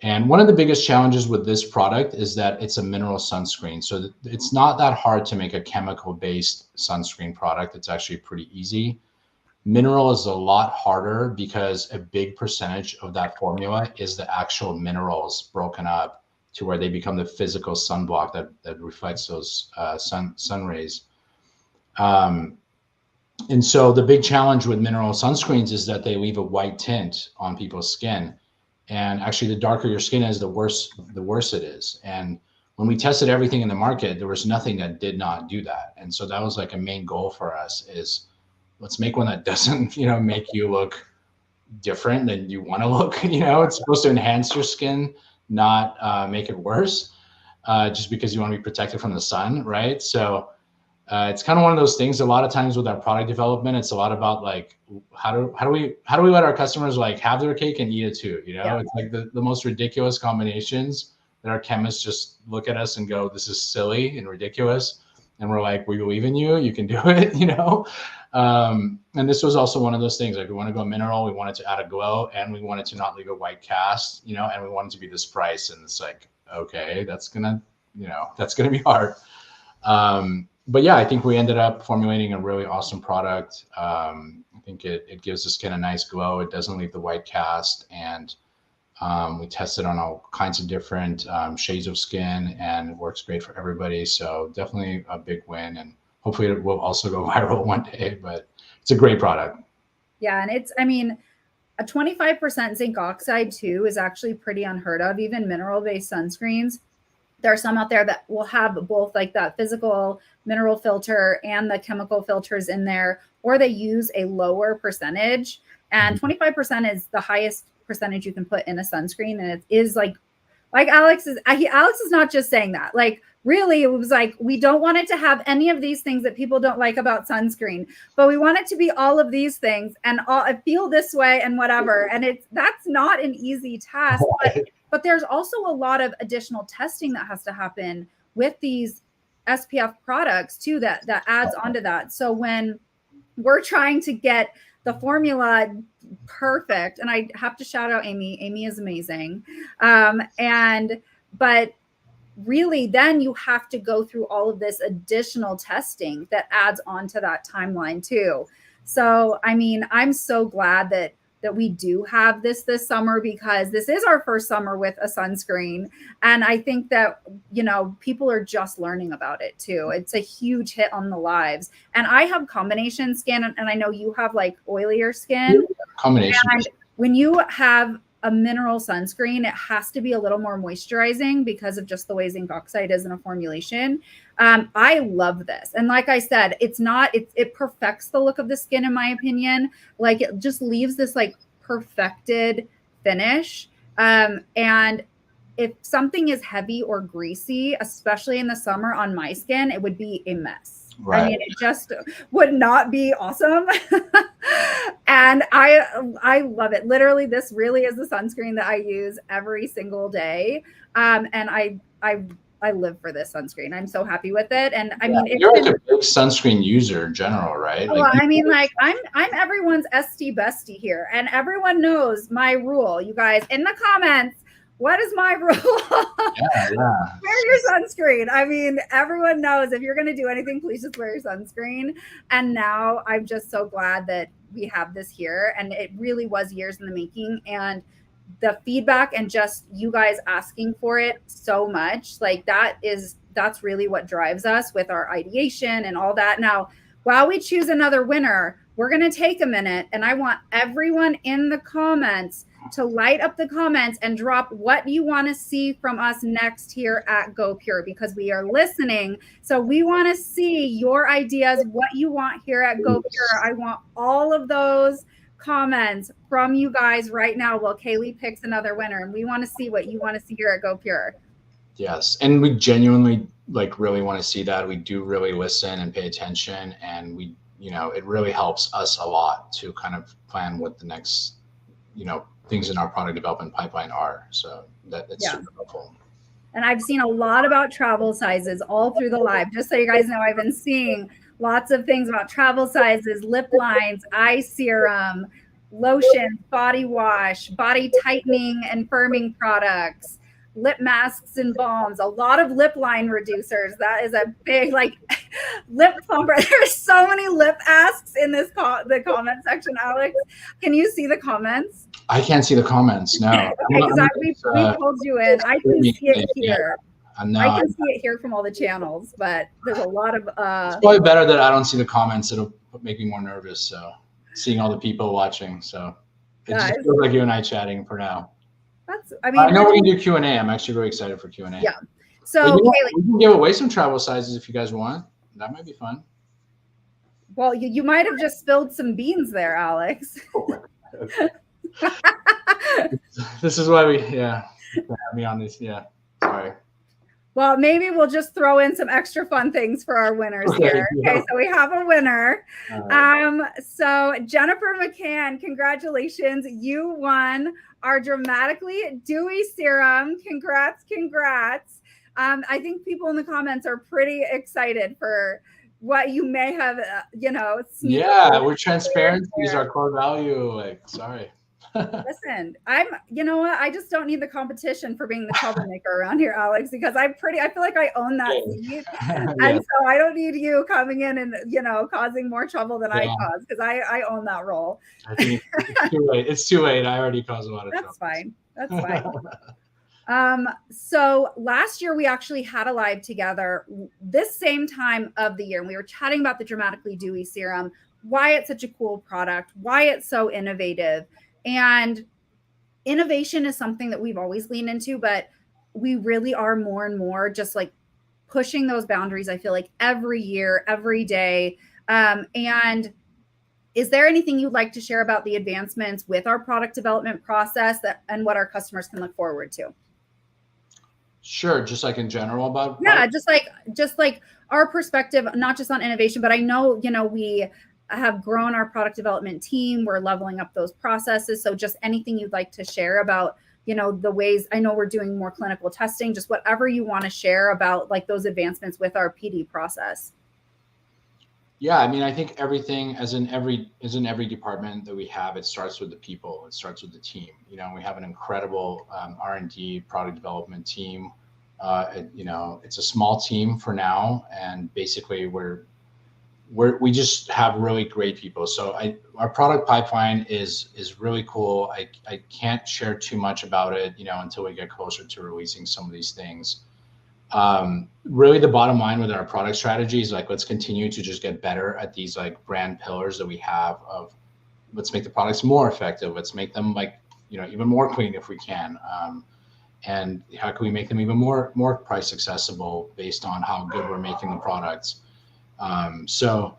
And one of the biggest challenges with this product is that it's a mineral sunscreen. So it's not that hard to make a chemical-based sunscreen product. It's actually pretty easy. Mineral is a lot harder because a big percentage of that formula is the actual minerals broken up to where they become the physical sunblock that reflects those sun rays. And so the big challenge with mineral sunscreens is that they leave a white tint on people's skin. And actually, the darker your skin is, the worse it is. And when we tested everything in the market, there was nothing that did not do that. And so that was like a main goal for us, is let's make one that doesn't, make you look different than you want to look. It's supposed to enhance your skin, not make it worse, just because you want to be protected from the sun, right? So it's kind of one of those things. A lot of times with our product development, it's a lot about like how do we let our customers like have their cake and eat it too. Yeah. It's like the most ridiculous combinations that our chemists just look at us and go, "This is silly and ridiculous," and we're like, "We believe in you. You can do it." And this was also one of those things. Like, we want to go mineral, we wanted to add a glow, and we wanted to not leave a white cast. And we wanted to be this price. And it's like, okay, that's gonna be hard. But yeah, I think we ended up formulating a really awesome product. I think it gives the skin a nice glow. It doesn't leave the white cast. And we tested on all kinds of different shades of skin, and it works great for everybody. So definitely a big win. And hopefully it will also go viral one day, but it's a great product. Yeah. And a 25% zinc oxide too is actually pretty unheard of. Even mineral-based sunscreens, there are some out there that will have both like that physical mineral filter and the chemical filters in there, or they use a lower percentage. And 25% is the highest percentage you can put in a sunscreen. And it is like Like Alex is not just saying that. Like really, it was like, we don't want it to have any of these things that people don't like about sunscreen, but we want it to be all of these things and I feel this way and whatever. And that's not an easy task, but there's also a lot of additional testing that has to happen with these SPF products too, that adds onto that. So when we're trying to get the formula perfect, and I have to shout out Amy. Amy is amazing. But really then you have to go through all of this additional testing that adds on to that timeline too. So, I mean, I'm so glad that we do have this summer, because this is our first summer with a sunscreen. And I think that, you know, people are just learning about it too. It's a huge hit on the lives. And I have combination skin, and I know you have like oilier skin. Combination. And when you have a mineral sunscreen, it has to be a little more moisturizing because of just the way zinc oxide is in a formulation. I love this. And like I said, it perfects the look of the skin, in my opinion. Like it just leaves this like perfected finish. And if something is heavy or greasy, especially in the summer on my skin, it would be a mess. Right. I mean, it just would not be awesome. And I love it. Literally, this really is the sunscreen that I use every single day. And I live for this sunscreen. I'm so happy with it. And I mean, you're like a big sunscreen user in general, right? Well, I mean, like I'm everyone's ST bestie here, and everyone knows my rule. You guys in the comments, what is my rule? Wear your sunscreen. I mean, everyone knows if you're going to do anything, please just wear your sunscreen. And now I'm just so glad that we have this here. And it really was years in the making. And the feedback and just you guys asking for it so much, like that's really what drives us with our ideation and all that. Now, while we choose another winner, we're going to take a minute, and I want everyone in the comments to light up the comments and drop what you want to see from us next here at Go Pure, because we are listening. So we want to see your ideas, what you want here at Go Pure. I want all of those comments from you guys right now while Kaylee picks another winner, and we want to see what you want to see here at Go Pure. Yes, and we genuinely like really want to see that. We do really listen and pay attention, and we, you know, it really helps us a lot to kind of plan what the next, you know, things in our product development pipeline are. So that's super helpful. And I've seen a lot about travel sizes all through the live. Just so you guys know, I've been seeing lots of things about travel sizes, lip lines, eye serum, lotion, body wash, body tightening and firming products, lip masks and balms, a lot of lip line reducers. That is a big like lip plumper. There's so many lip asks in this the comment section. Alex, can you see the comments? I can't see the comments. No. Okay, because we pulled you in. I can see it here. I can see it here from all the channels, but there's a lot of it's probably better that I don't see the comments. It'll make me more nervous. So seeing all the people watching. So it just feels like you and I chatting for now. I know we're gonna do Q&A. I'm actually really excited for Q&A. Yeah. So we can give away some travel sizes if you guys want. That might be fun. Well, you might have just spilled some beans there, Alex. This is why we me on this. Yeah. Sorry. Well, maybe we'll just throw in some extra fun things for our winners here. Okay, so we have a winner. So Jennifer McCann, congratulations. You won our Dramatically Dewy Serum. Congrats. I think people in the comments are pretty excited for what you may have, we're transparency is our core value. Like, sorry. Listen, you know what? I just don't need the competition for being the troublemaker around here, Alex, because I feel like I own that seat. And so I don't need you coming in and, causing more trouble than I cause, because I own that role. I think it's too late. It's too late. I already caused a lot of trouble. That's fine. So last year we actually had a live together this same time of the year, and we were chatting about the Dramatically Dewy Serum, why it's such a cool product, why it's so innovative. And innovation is something that we've always leaned into, but we really are more and more just like pushing those boundaries, I feel like every year, every day. And is there anything you'd like to share about the advancements with our product development process and what our customers can look forward to? Sure. Just like in general about Yeah, product. just like our perspective, not just on innovation, but I know, you know, we have grown our product development team. We're leveling up those processes. So just anything you'd like to share about, you know, the ways, I know we're doing more clinical testing, just whatever you want to share about like those advancements with our PD process. Yeah, I mean, I think everything, as in every department that we have, it starts with the people. It starts with the team. You know, we have an incredible R&D product development team. You know, it's a small team for now, and basically we just have really great people. So our product pipeline is really cool. I can't share too much about it, you know, until we get closer to releasing some of these things. Really the bottom line with our product strategy is like, let's continue to just get better at these like brand pillars that we have of, let's make the products more effective. Let's make them like, you know, even more clean if we can. And how can we make them even more price accessible based on how good we're making the products? So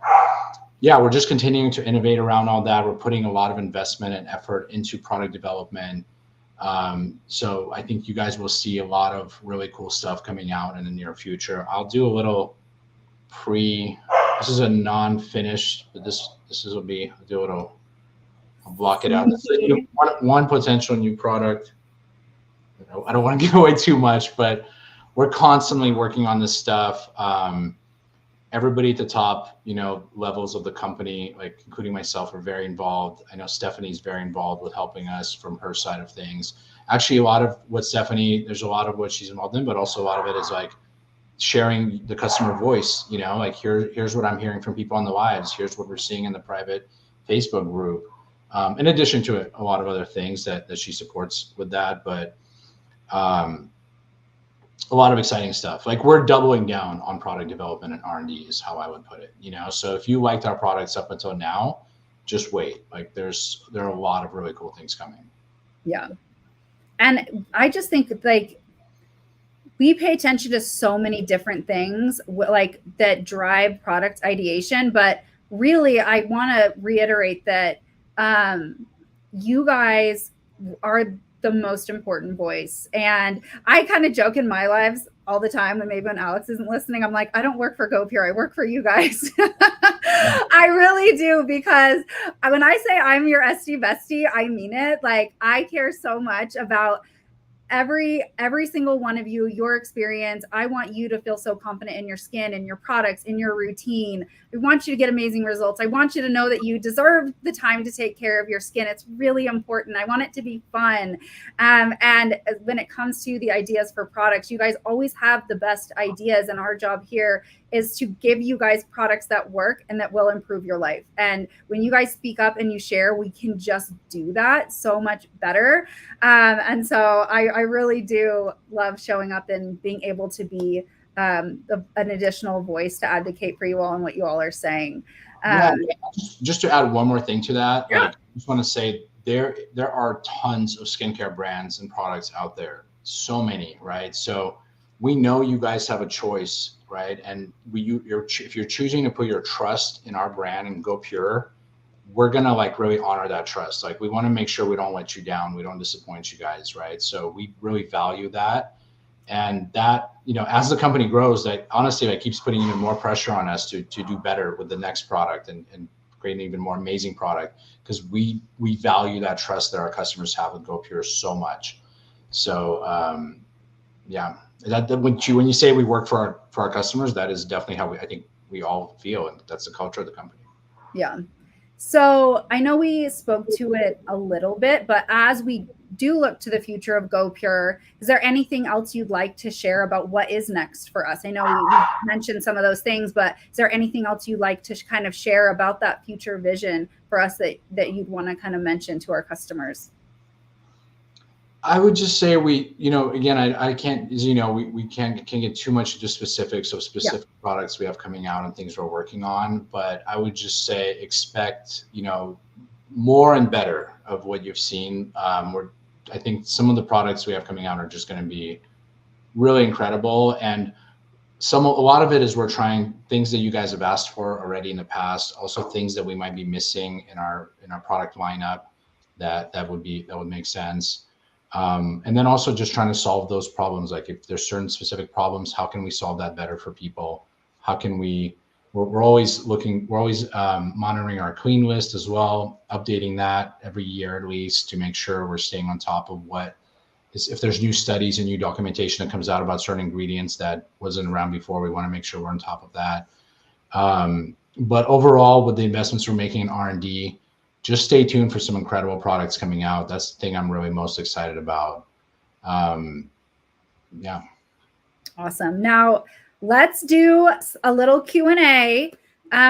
yeah, we're just continuing to innovate around all that. We're putting a lot of investment and effort into product development. So I think you guys will see a lot of really cool stuff coming out in the near future. I'll do a little this is a non-finished, but this will be, I'll do a little, I'll block it out. This is a new, one potential new product. I don't want to give away too much, but we're constantly working on this stuff. Everybody at the top, you know, levels of the company, like including myself, are very involved. I know Stephanie's very involved with helping us from her side of things. Actually, a lot of what there's a lot of what she's involved in, but also a lot of it is like sharing the customer voice, you know, like here's what I'm hearing from people on the lives. Here's what we're seeing in the private Facebook group. In addition to a lot of other things that she supports with that, but a lot of exciting stuff. Like we're doubling down on product development and R&D is how I would put it, you know? So if you liked our products up until now, just wait. Like there are a lot of really cool things coming. Yeah. And I just think like we pay attention to so many different things like that drive product ideation, but really I want to reiterate that you guys are the most important voice. And I kind of joke in my lives all the time, and maybe when Alex isn't listening, I'm like, I don't work for GoPure, I work for you guys. I really do, because when I say I'm your SD bestie, I mean it. Like I care so much about every single one of you, your experience. I want you to feel so confident in your skin, in your products, in your routine. I want you to get amazing results. I want you to know that you deserve the time to take care of your skin. It's really important. I want it to be fun. And when it comes to the ideas for products, you guys always have the best ideas, and our job here is to give you guys products that work and that will improve your life. And when you guys speak up and you share, we can just do that so much better. And so I really do love showing up and being able to be an additional voice to advocate for you all and what you all are saying. Yeah, just to add one more thing to that, Yeah. like I just want to say there are tons of skincare brands and products out there. So many, right? So we know you guys have a choice, right? And if you're choosing to put your trust in our brand and Go Pure, we're gonna like really honor that trust. Like we want to make sure we don't let you down, we don't disappoint you guys, right? So we really value that. And that, you know, as the company grows, that honestly like keeps putting even more pressure on us to do better with the next product and create an even more amazing product, because we value that trust that our customers have with Go Pure so much. So yeah, that when you say we work for our customers, that is definitely how I think we all feel, and that's the culture of the company. Yeah. So I know we spoke to it a little bit, but as we do look to the future of Go Pure, is there anything else you'd like to share about what is next for us? I know we mentioned some of those things, but is there anything else you'd like to kind of share about that future vision for us that you'd want to kind of mention to our customers? I would just say again, I can't, as you know, we can't get too much into specifics of specific products we have coming out and things we're working on, but I would just say expect, more and better of what you've seen. I think some of the products we have coming out are just going to be really incredible. And a lot of it is we're trying things that you guys have asked for already in the past, also things that we might be missing in our product lineup that would make sense. And then also just trying to solve those problems. Like if there's certain specific problems, how can we solve that better for people? How can we're always looking, we're always monitoring our clean list as well, updating that every year at least to make sure we're staying on top of what is, if there's new studies and new documentation that comes out about certain ingredients that wasn't around before, we want to make sure we're on top of that. But overall, with the investments we're making in R&D, just stay tuned for some incredible products coming out. That's the thing I'm really most excited about. Yeah. Awesome. Now let's do a little Q&A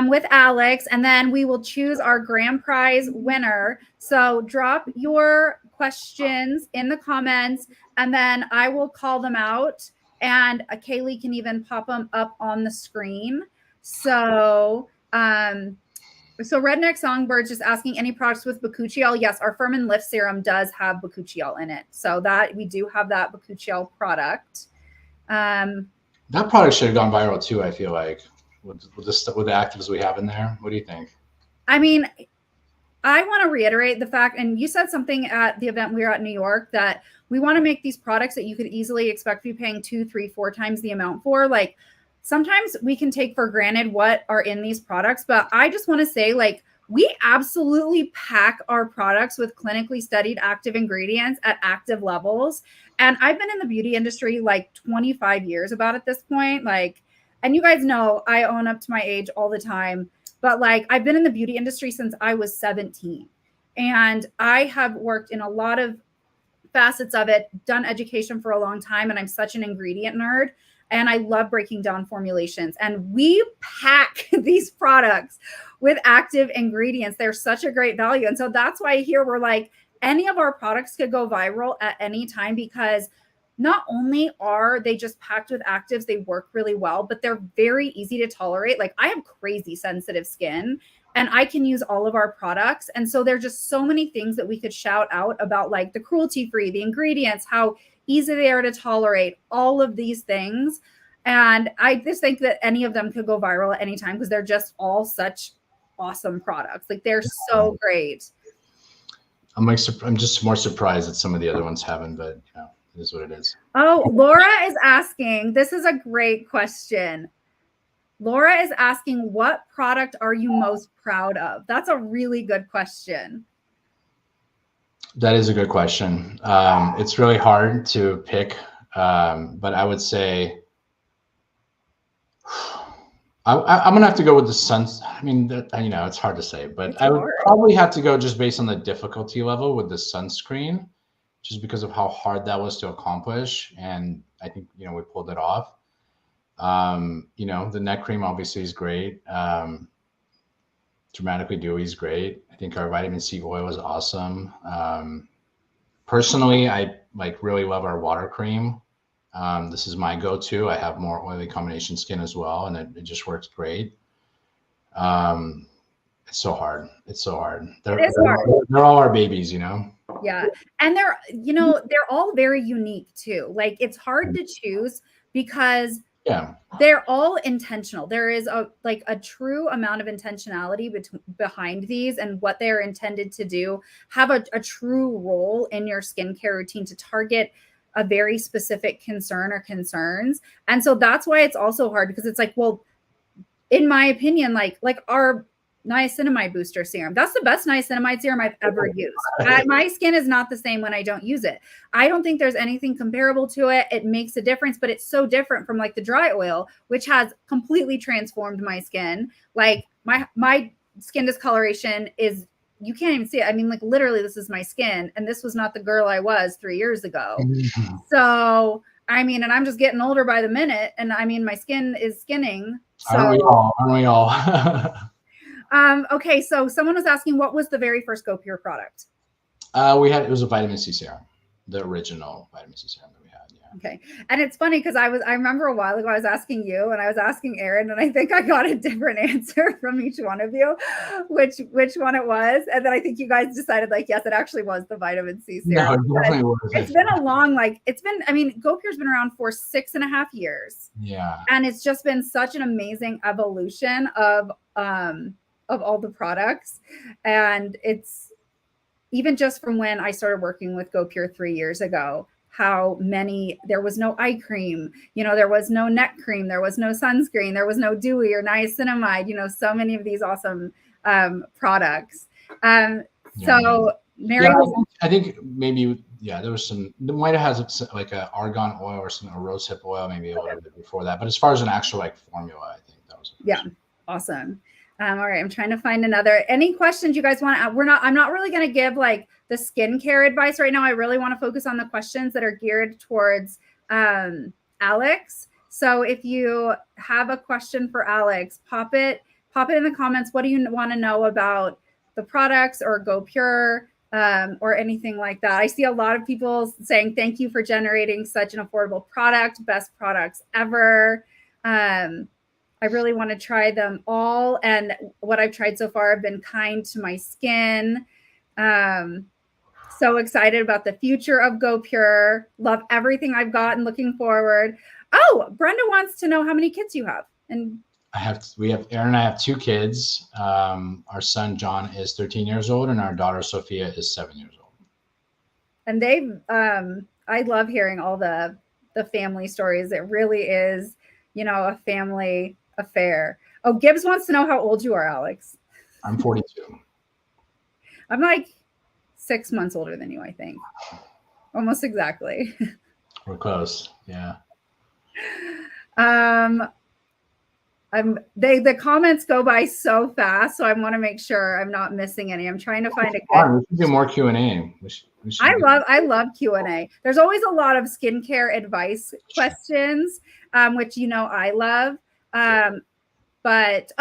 with Alex, and then we will choose our grand prize winner. So drop your questions in the comments, and then I will call them out, and Kaylee can even pop them up on the screen. So, so Redneck Songbird just asking, any products with bakuchiol? Yes, our Firm and Lift serum does have bakuchiol in it. So that we do have that bakuchiol product. That product should have gone viral too, I feel like, with the actives we have in there. What do you think? I mean, I want to reiterate the fact, and you said something at the event we were at in New York, that we want to make these products that you could easily expect to be paying 2, 3, 4 times the amount for. Like, sometimes we can take for granted what are in these products, but I just want to say, like, we absolutely pack our products with clinically studied active ingredients at active levels. And I've been in the beauty industry like 25 years about at this point. Like, and you guys know I own up to my age all the time, but like I've been in the beauty industry since I was 17. And I have worked in a lot of facets of it, done education for a long time, and I'm such an ingredient nerd. And I love breaking down formulations. And we pack these products with active ingredients. They're such a great value. And so that's why here we're like, any of our products could go viral at any time, because not only are they just packed with actives, they work really well, but they're very easy to tolerate. Like, I have crazy sensitive skin and I can use all of our products. And so there're just so many things that we could shout out about, like the cruelty-free, the ingredients, how easy they are to tolerate, all of these things. And I just think that any of them could go viral at any time because they're just all such awesome products. Like, they're so great. I'm just more surprised that some of the other ones haven't, but you know, it is what it is. Oh, Laura is asking, this is a great question. Laura is asking, what product are you most proud of? That's a really good question. That is a good question. It's really hard to pick, but I would say I'm gonna have to go with the suns. I mean, you know, it's hard to say, but I would probably have to go just based on the difficulty level with the sunscreen, just because of how hard that was to accomplish. And I think, you know, we pulled it off. You know, the neck cream obviously is great. Dramatically Dewy is great. I think our vitamin C oil is awesome. Personally, I like really love our water cream. This is my go-to. I have more oily combination skin as well, and it just works great. It's so hard. It's so hard. They're all our babies, you know? Yeah. And they're, you know, they're all very unique too. Like, it's hard to choose because they're all intentional. There is a true amount of intentionality behind these, and what they're intended to do have a true role in your skincare routine to target a very specific concern or concerns. And so that's why it's also hard, because it's like, well, in my opinion, like our niacinamide booster serum, that's the best niacinamide serum I've ever used. My skin is not the same when I don't use it. I don't think there's anything comparable to it. It makes a difference, but it's so different from like the dry oil, which has completely transformed my skin. Like, my skin discoloration is, you can't even see it. I mean, like, literally, this is my skin, and this was not the girl I was 3 years ago. So, I mean, and I'm just getting older by the minute, and I mean, my skin is skinning. So, aren't we all? Okay, so someone was asking, what was the very first Go Pure product? It was a vitamin C serum, the original vitamin C serum that we had. Yeah. Okay. And it's funny because I remember a while ago I was asking you and I was asking Aaron, and I think I got a different answer from each one of you, which one it was. And then I think you guys decided, like, yes, it actually was the vitamin C serum. No, it definitely was. It's been a long, I mean, Go Pure's been around for 6.5 years. Yeah. And it's just been such an amazing evolution of all the products. And it's, even just from when I started working with GoPure 3 years ago, how many, there was no eye cream, there was no neck cream, there was no sunscreen, there was no dewy or niacinamide, so many of these awesome products. So Mary, I think maybe, there was some, there might have had like a argan oil or some rosehip oil, maybe a little bit before that. But as far as an actual like formula, I think that was awesome. All right, I'm trying to find another. Any questions you guys want to? I'm not really going to give like the skincare advice right now. I really want to focus on the questions that are geared towards Alex. So if you have a question for Alex, pop it in the comments. What do you want to know about the products or GoPure or anything like that? I see a lot of people saying thank you for generating such an affordable product, best products ever. I really want to try them all. And what I've tried so far have been kind to my skin. So excited about the future of GoPure. Love everything I've got and looking forward. Oh, Brenda wants to know how many kids you have. And we have Aaron and I have 2 kids. Our son, John, is 13 years old, and our daughter, Sophia, is 7 years old. And I love hearing all the family stories. It really is, a family affair. Oh, Gibbs wants to know how old you are, Alex. I'm 42. I'm like 6 months older than you, I think. Almost exactly. We're close. Yeah. The comments go by so fast, so I want to make sure I'm not missing any. I'm trying to find a good. We should do more Q&A. I love Q&A. There's always a lot of skincare advice questions, which I love. But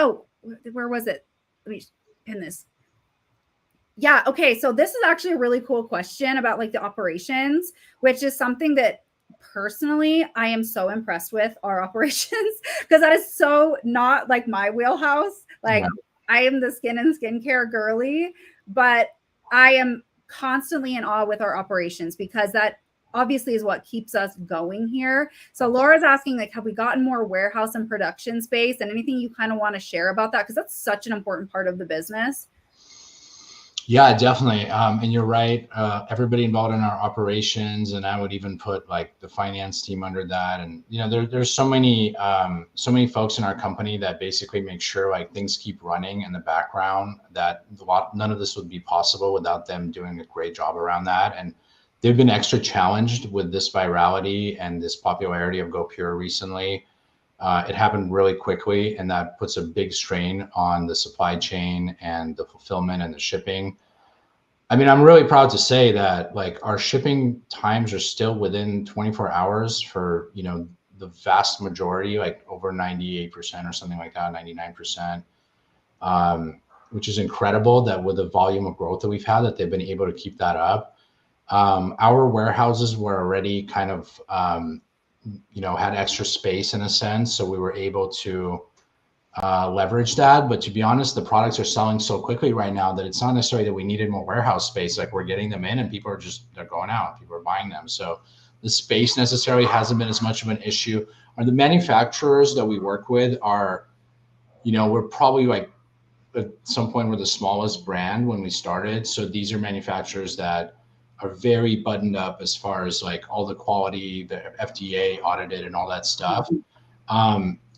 where was it? Let me pin this. Yeah. Okay. So this is actually a really cool question about like the operations, which is something that personally I am so impressed with our operations, because that is so not like my wheelhouse. Like I am the skin and skincare girly, but I am constantly in awe with our operations, because that obviously is what keeps us going here. So Laura's asking, like, have we gotten more warehouse and production space, and anything you kind of want to share about that? Because that's such an important part of the business. Yeah, definitely. And you're right. Everybody involved in our operations, and I would even put like the finance team under that. And, there's so many folks in our company that basically make sure like things keep running in the background, that none of this would be possible without them doing a great job around that. And they've been extra challenged with this virality and this popularity of GoPure recently. It happened really quickly, and that puts a big strain on the supply chain and the fulfillment and the shipping. I mean, I'm really proud to say that like our shipping times are still within 24 hours for, the vast majority, like over 98% or something like that, 99%, which is incredible that with the volume of growth that we've had, that they've been able to keep that up. Our warehouses were already kind of, had extra space in a sense. So we were able to leverage that. But to be honest, the products are selling so quickly right now that it's not necessarily that we needed more warehouse space. Like we're getting them in and people are they're going out, people are buying them. So the space necessarily hasn't been as much of an issue. Or the manufacturers that we work with are, we're probably like at some point we're the smallest brand when we started. So these are manufacturers that are very buttoned up as far as like all the quality, the FDA audited and all that stuff.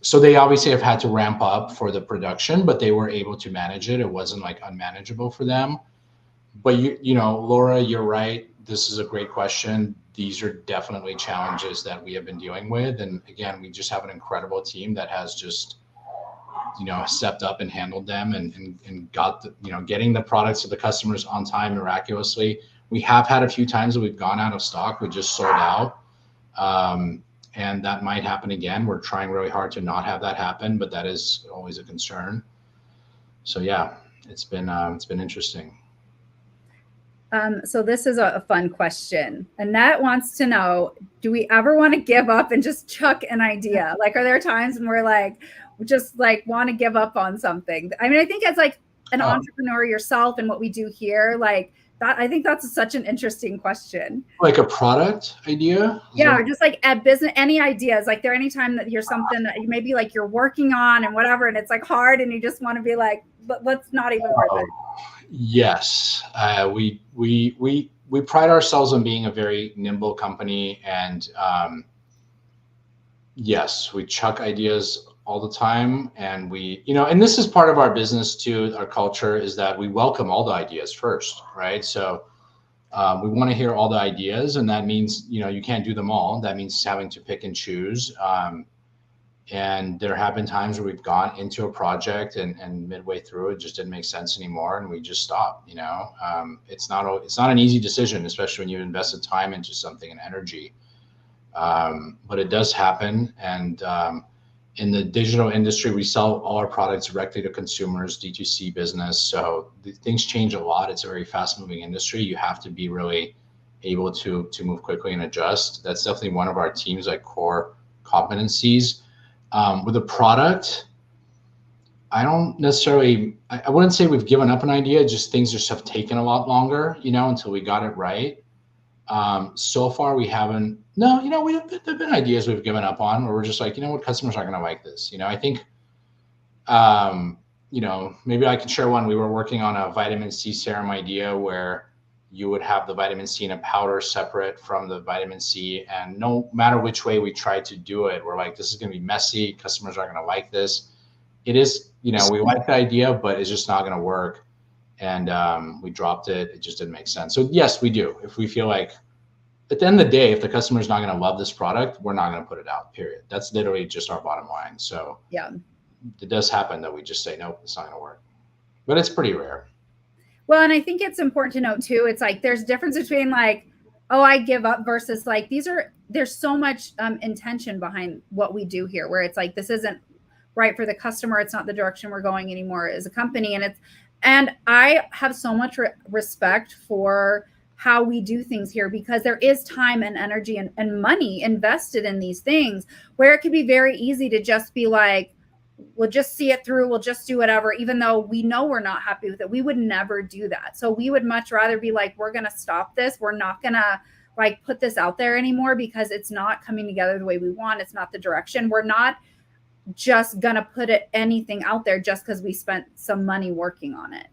So they obviously have had to ramp up for the production, but they were able to manage it. It wasn't like unmanageable for them. But Laura, you're right. This is a great question. These are definitely challenges that we have been dealing with. And again, we just have an incredible team that has just, stepped up and handled them and got getting the products to the customers on time miraculously. We have had a few times that we've gone out of stock. We just sold out. And that might happen again. We're trying really hard to not have that happen, but that is always a concern. So yeah, it's been interesting. So this is a fun question. Annette wants to know, do we ever want to give up and just chuck an idea? Like, are there times when we're like, just like want to give up on something? I mean, I think as like an entrepreneur yourself and what we do here, like that, I think that's such an interesting question. Like a product idea? Yeah, or just like a business, any ideas? Like there any time that you're something that maybe like you're working on and whatever, and it's like hard and you just want to be like, let's not even worry about it. Yes, we pride ourselves on being a very nimble company, and yes, we chuck ideas all the time, and and this is part of our business too. Our culture is that we welcome all the ideas first, right? So we want to hear all the ideas, and that means you can't do them all. That means having to pick and choose. And there have been times where we've gone into a project and midway through it just didn't make sense anymore, and we just stopped. It's not an easy decision, especially when you invested time into something and energy. But it does happen. And in the digital industry, we sell all our products directly to consumers, D2C business. So things change a lot. It's a very fast moving industry. You have to be really able to move quickly and adjust. That's definitely one of our team's core competencies. With a product, I wouldn't say we've given up an idea, just things just have taken a lot longer, until we got it right. So far we haven't. No, there've been ideas we've given up on where we're just like, what, customers aren't going to like this. I think, maybe I can share one. We were working on a vitamin C serum idea where you would have the vitamin C in a powder separate from the vitamin C. And no matter which way we tried to do it, we're like, this is going to be messy. Customers aren't going to like this. It is, we like the idea, but it's just not going to work. And we dropped it. It just didn't make sense. So yes, we do. If we feel like, at the end of the day, if the customer is not going to love this product, we're not going to put it out, period. That's literally just our bottom line. So yeah, it does happen that we just say, nope, it's not going to work. But it's pretty rare. Well, and I think it's important to note too, it's like there's difference between like, oh, I give up versus like there's so much intention behind what we do here, where it's like this isn't right for the customer. It's not the direction we're going anymore as a company. And I have so much respect for how we do things here, because there is time and energy and money invested in these things, where it could be very easy to just be like, we'll just see it through. We'll just do whatever, even though we know we're not happy with it. We would never do that. So we would much rather be like, we're going to stop this. We're not going to like put this out there anymore because it's not coming together the way we want. It's not the direction. We're not just going to put anything out there just because we spent some money working on it.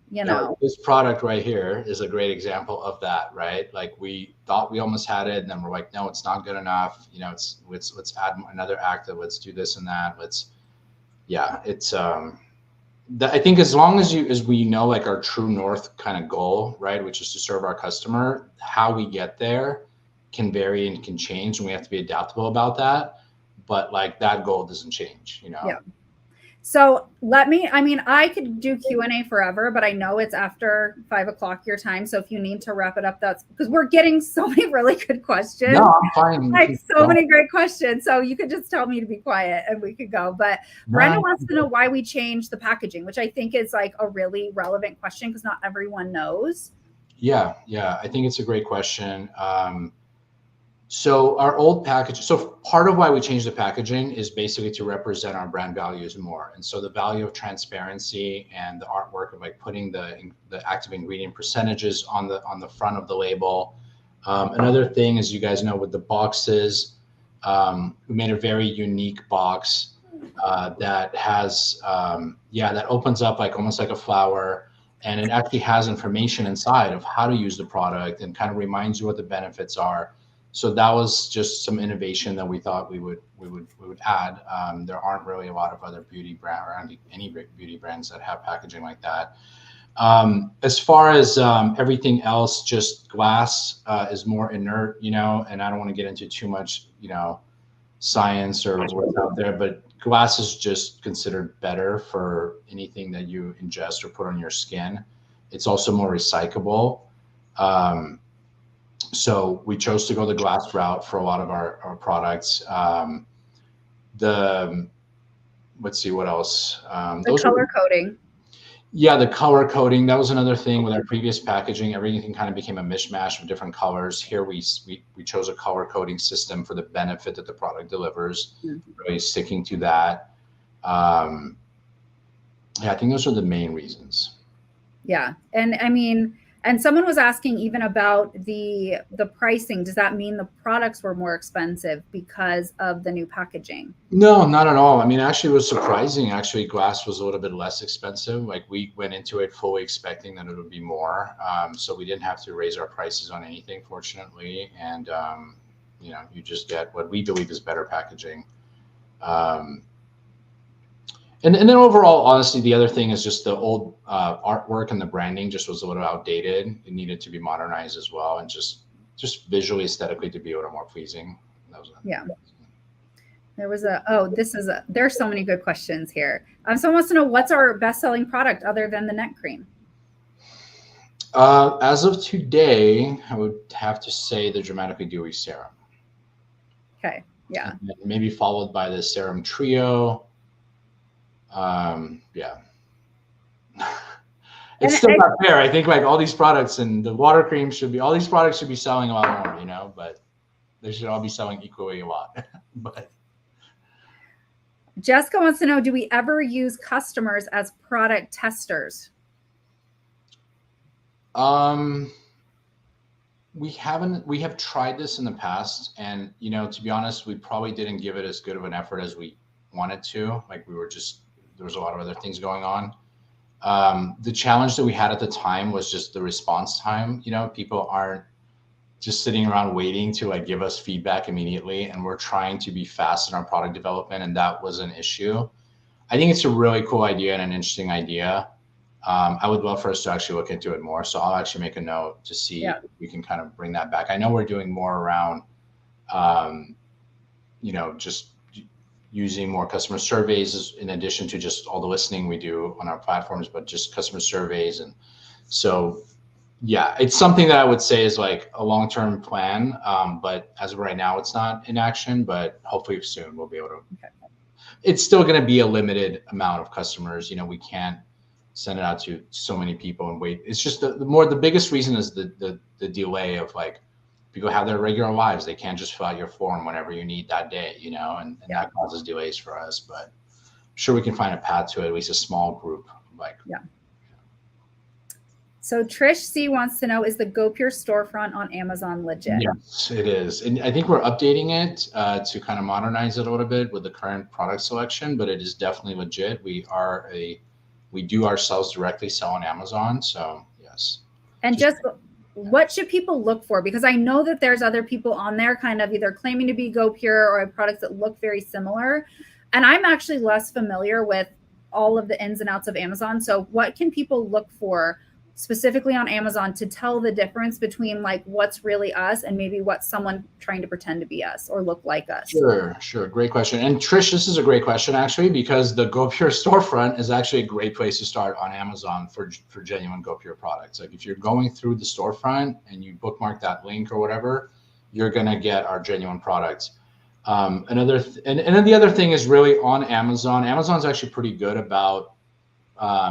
This product right here is a great example of that, right? Like we thought we almost had it, and then we're like, no, it's not good enough. Let's add another active. Let's do this and that. I think as long as we know like our true north kind of goal, right, which is to serve our customer, how we get there can vary and can change, and we have to be adaptable about that. But like that goal doesn't change, Yeah. So I could do Q&A forever, but I know it's after 5:00 your time. So if you need to wrap it up, that's because we're getting so many really good questions. No, I'm fine. Like so many great questions. So you could just tell me to be quiet and we could go. But Brenda wants to know why we changed the packaging, which I think is like a really relevant question because not everyone knows. Yeah. I think it's a great question. So our old package, so part of why we changed the packaging is basically to represent our brand values more. And so the value of transparency and the artwork of like putting the active ingredient percentages on the front of the label. Another thing, as you guys know, with the boxes, we made a very unique box that has, that opens up like almost like a flower. And it actually has information inside of how to use the product and kind of reminds you what the benefits are. So that was just some innovation that we thought we would add. There aren't really a lot of other beauty brand or any beauty brands that have packaging like that. As far as everything else, just glass is more inert, and I don't want to get into too much, science or what's out there, but glass is just considered better for anything that you ingest or put on your skin. It's also more recyclable. So we chose to go the glass route for a lot of our products. Let's see what else. The color coding. Yeah, the color coding. That was another thing with our previous packaging. Everything kind of became a mishmash of different colors. Here we chose a color coding system for the benefit that the product delivers. Really sticking to that. I think those are the main reasons. Yeah, and I mean, And someone was asking even about the pricing. Does that mean the products were more expensive because of the new packaging? No, not at all. I mean, actually, it was surprising. Actually, glass was a little bit less expensive. Like we went into it fully expecting that it would be more. So we didn't have to raise our prices on anything, fortunately. And you know, you just get what we believe is better packaging. And then overall, honestly, the other thing is just the old artwork and the branding just was a little outdated. It needed to be modernized as well, and just visually, aesthetically, to be a little more pleasing. That was Yeah. There was there's so many good questions here. Someone wants to know, what's our best-selling product other than the neck cream? As of today, I would have to say the Dramatically Dewy Serum. Okay. Yeah. And maybe followed by the Serum Trio. Yeah. It's still not fair. I think like all these products and the water cream all these products should be selling a lot more, you know, but they should all be selling equally a lot. But Jessica wants to know, do we ever use customers as product testers? We have tried this in the past, and you know, to be honest, we probably didn't give it as good of an effort as we wanted to. Like there was a lot of other things going on. The challenge that we had at the time was just the response time. You know, people aren't just sitting around waiting to like give us feedback immediately, and we're trying to be fast in our product development, and that was an issue. I think it's a really cool idea and an interesting idea. I would love for us to actually look into it more. So I'll actually make a note to see if we can kind of bring that back. I know we're doing more around, you know, just using more customer surveys in addition to just all the listening we do on our platforms, but just customer surveys. And so, yeah, it's something that I would say is like a long-term plan. But as of right now, it's not in action, but hopefully soon we'll be able to. Okay. It's still going to be a limited amount of customers. You know, we can't send it out to so many people and wait. It's just the biggest reason is the delay of like people have their regular lives. They can't just fill out your form whenever you need that day, you know, and that causes delays for us. But I'm sure we can find a path to it, at least a small group. Like, yeah. So Trish C wants to know, is the GoPure storefront on Amazon legit? Yes, it is. And I think we're updating it to kind of modernize it a little bit with the current product selection, but it is definitely legit. We do ourselves directly sell on Amazon. So yes. And just what should people look for? Because I know that there's other people on there kind of either claiming to be GoPure or have products that look very similar. And I'm actually less familiar with all of the ins and outs of Amazon. So what can people look for specifically on Amazon to tell the difference between like what's really us and maybe what's someone trying to pretend to be us or look like us? Sure. Great question. And Trish, this is a great question actually, because the GoPure storefront is actually a great place to start on Amazon for genuine GoPure products. Like if you're going through the storefront and you bookmark that link or whatever, you're going to get our genuine products. And then the other thing is really on Amazon. Amazon's actually pretty good about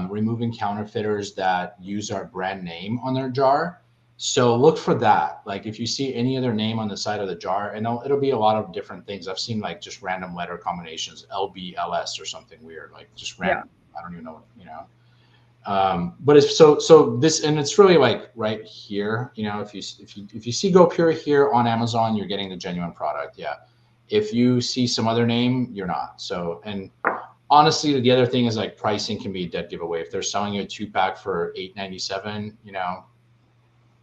removing counterfeiters that use our brand name on their jar. So look for that. Like if you see any other name on the side of the jar, and it'll be a lot of different things. I've seen like just random letter combinations, LBLS or something weird, like just random. Yeah. I don't even know what, you know. But it's so this, and it's really like right here. You know, if you see GoPure here on Amazon, you're getting the genuine product. Yeah. If you see some other name, you're not. So, and honestly, the other thing is like pricing can be a dead giveaway. If they're selling you a 2-pack for $8.97, you know,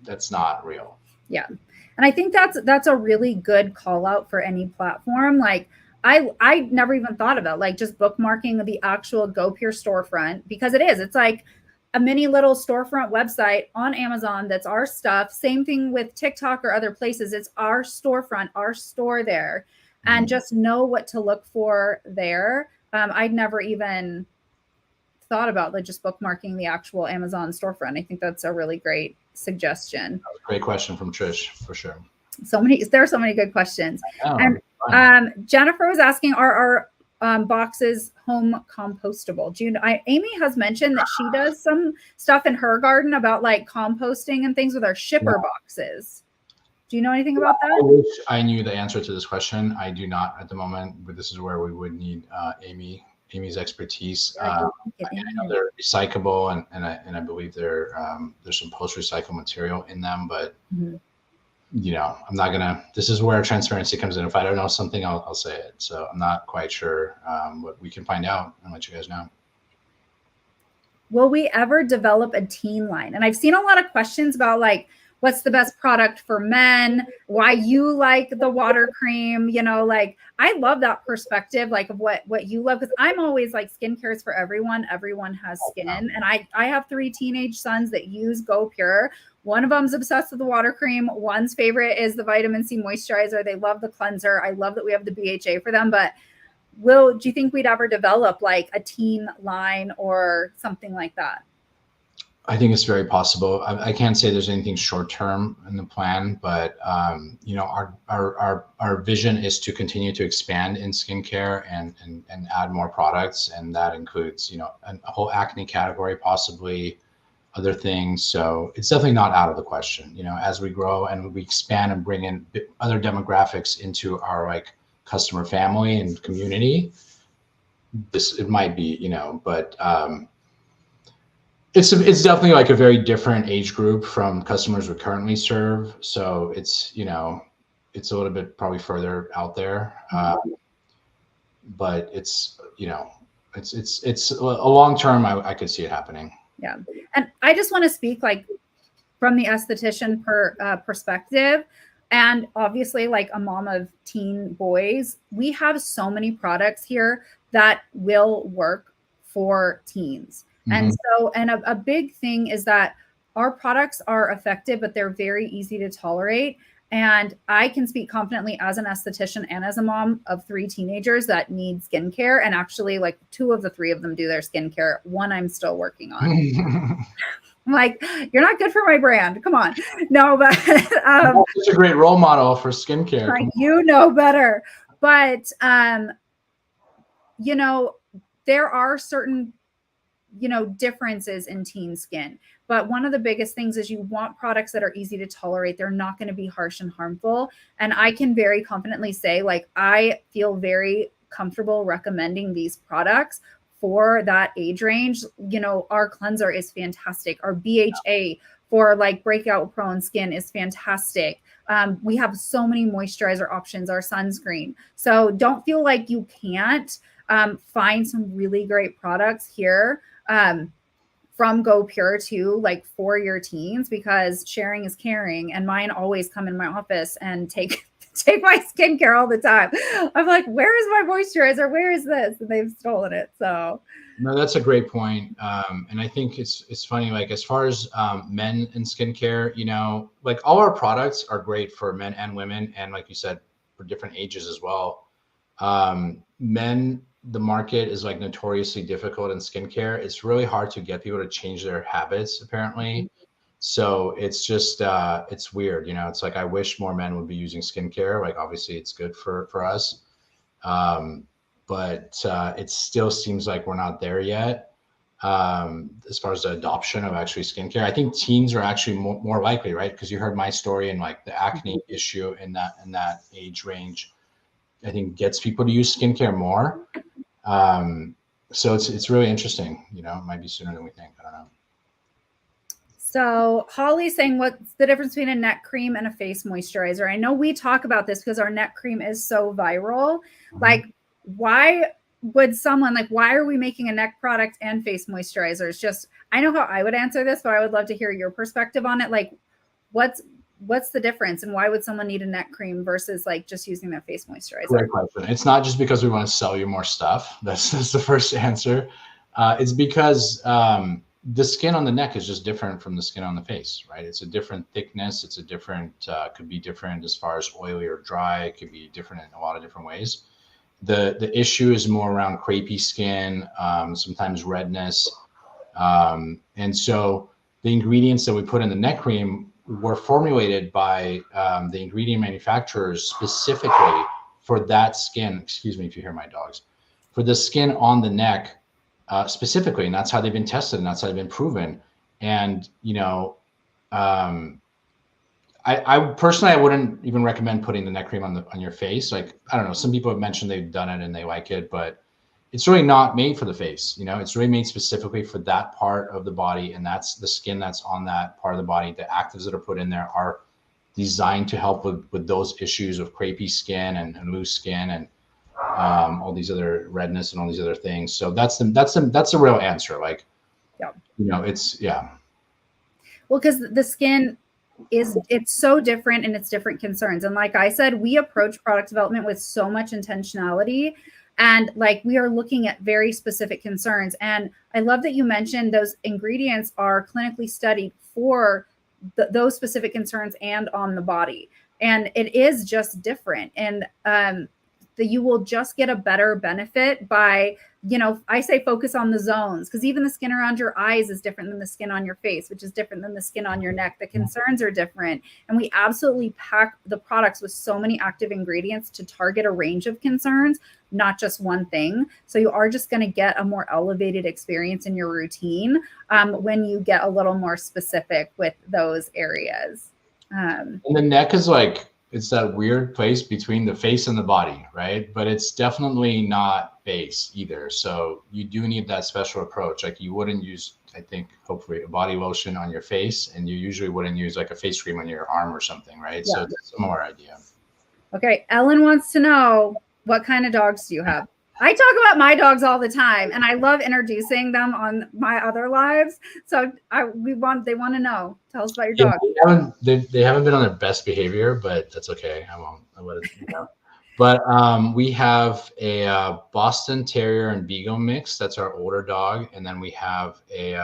that's not real. Yeah. And I think that's a really good call out for any platform. Like I never even thought about like just bookmarking the actual GoPure storefront, because it's like a mini little storefront website on Amazon. That's our stuff. Same thing with TikTok or other places. It's our storefront, our store there, and just know what to look for there. I'd never even thought about like just bookmarking the actual Amazon storefront. I think that's a really great suggestion. Great question from Trish, for sure. There are so many good questions. And Jennifer was asking, are our boxes home compostable? Amy has mentioned that she does some stuff in her garden about like composting and things with our shipper boxes. Do you know anything about that? I wish I knew the answer to this question. I do not at the moment, but this is where we would need Amy Amy's expertise. There we go. I know they're recyclable, and I believe there's some post-recycled material in them, but you know, I'm not gonna. This is where transparency comes in. If I don't know something, I'll say it. So I'm not quite sure, but we can find out and let you guys know. Will we ever develop a teen line? And I've seen a lot of questions about like, what's the best product for men? Why you like the water cream? You know, like I love that perspective, like of what you love, because I'm always like skincare is for everyone. Everyone has skin, and I have 3 teenage sons that use Go Pure. One of them's obsessed with the water cream. One's favorite is the vitamin C moisturizer. They love the cleanser. I love that we have the BHA for them, but do you think we'd ever develop like a teen line or something like that? I think it's very possible. I can't say there's anything short term in the plan, but you know, our vision is to continue to expand in skincare and add more products, and that includes, you know, a whole acne category, possibly other things. So it's definitely not out of the question. You know, as we grow and we expand and bring in other demographics into our like customer family and community, it might be, you know, but it's definitely like a very different age group from customers we currently serve. So it's, you know, it's a little bit probably further out there, but it's, you know, it's a long term. I could see it happening. Yeah, and I just want to speak like from the esthetician perspective. And obviously, like a mom of teen boys, we have so many products here that will work for teens. And so, and a big thing is that our products are effective, but they're very easy to tolerate. And I can speak confidently as an esthetician and as a mom of 3 teenagers that need skincare. And actually, like 2 of the 3 of them do their skincare. One I'm still working on. I'm like, you're not good for my brand. Come on. No, but it's a great role model for skincare. Like, you know better. But you know, there are certain, you know, differences in teen skin. But one of the biggest things is you want products that are easy to tolerate. They're not going to be harsh and harmful. And I can very confidently say, like, I feel very comfortable recommending these products for that age range. You know, our cleanser is fantastic. Our BHA for like breakout prone skin is fantastic. We have so many moisturizer options, our sunscreen. So don't feel like you can't find some really great products here from Go Pure too, like for your teens, because sharing is caring. And mine always come in my office and take my skincare all the time. I'm like, where is my moisturizer? Where is this? And they've stolen it. So no, that's a great point. And I think it's funny, like as far as men in skincare, you know, like all our products are great for men and women. And like you said, for different ages as well. Men, the market is like notoriously difficult in skincare. It's really hard to get people to change their habits, apparently. So it's just, it's weird. You know, it's like, I wish more men would be using skincare. Like, obviously it's good for us. But it still seems like we're not there yet. As far as the adoption of actually skincare, I think teens are actually more likely, right? Because you heard my story and like the acne issue in that age range, I think gets people to use skincare more. So it's really interesting. You know, it might be sooner than we think. I don't know. So Holly's saying, what's the difference between a neck cream and a face moisturizer? I know we talk about this because our neck cream is so viral. Like, why would someone, like, why are we making a neck product and face moisturizers? Just, I know how I would answer this, but I would love to hear your perspective on it. Like, what's the difference, and why would someone need a neck cream versus like just using their face moisturizer? Great question. It's not just because we want to sell you more stuff. That's the first answer. It's because the skin on the neck is just different from the skin on the face, right? It's a different thickness. It's a different, could be different as far as oily or dry. It could be different in a lot of different ways. The issue is more around crepey skin, sometimes redness. And so the ingredients that we put in the neck cream were formulated by the ingredient manufacturers specifically for that skin. Excuse me if you hear my dogs. For the skin on the neck specifically, and that's how they've been tested, and that's how they've been proven. And you know, I personally, I wouldn't even recommend putting the neck cream on your face. Like, I don't know, some people have mentioned they've done it and they like it, but it's really not made for the face. You know, it's really made specifically for that part of the body, and that's the skin that's on that part of the body. The actives that are put in there are designed to help with those issues of crepey skin and loose skin and all these other redness and all these other things. So that's the real answer. Like, Yeah. you know, it's Well, because the skin it's so different and it's different concerns. And like I said, we approach product development with so much intentionality. And like we are looking at very specific concerns. And I love that you mentioned those ingredients are clinically studied for those specific concerns and on the body. And it is just different. And that you will just get a better benefit by, you know, I say focus on the zones, because even the skin around your eyes is different than the skin on your face, which is different than the skin on your neck. The concerns are different. And we absolutely pack the products with so many active ingredients to target a range of concerns, not just one thing. So you are just going to get a more elevated experience in your routine when you get a little more specific with those areas. And the neck is like, it's that weird place between the face and the body, right? But it's definitely not face either. So you do need that special approach. Like you wouldn't use, I think, hopefully a body lotion on your face, and you usually wouldn't use like a face cream on your arm or something, right? Yeah. So it's a similar idea. Okay, Ellen wants to know, what kind of dogs do you have? I talk about my dogs all the time, and I love introducing them on my other lives. So they want to know. Tell us about your dog. They haven't been on their best behavior, but that's okay. I let it go. But we have a Boston Terrier and Beagle mix. That's our older dog, and then we have a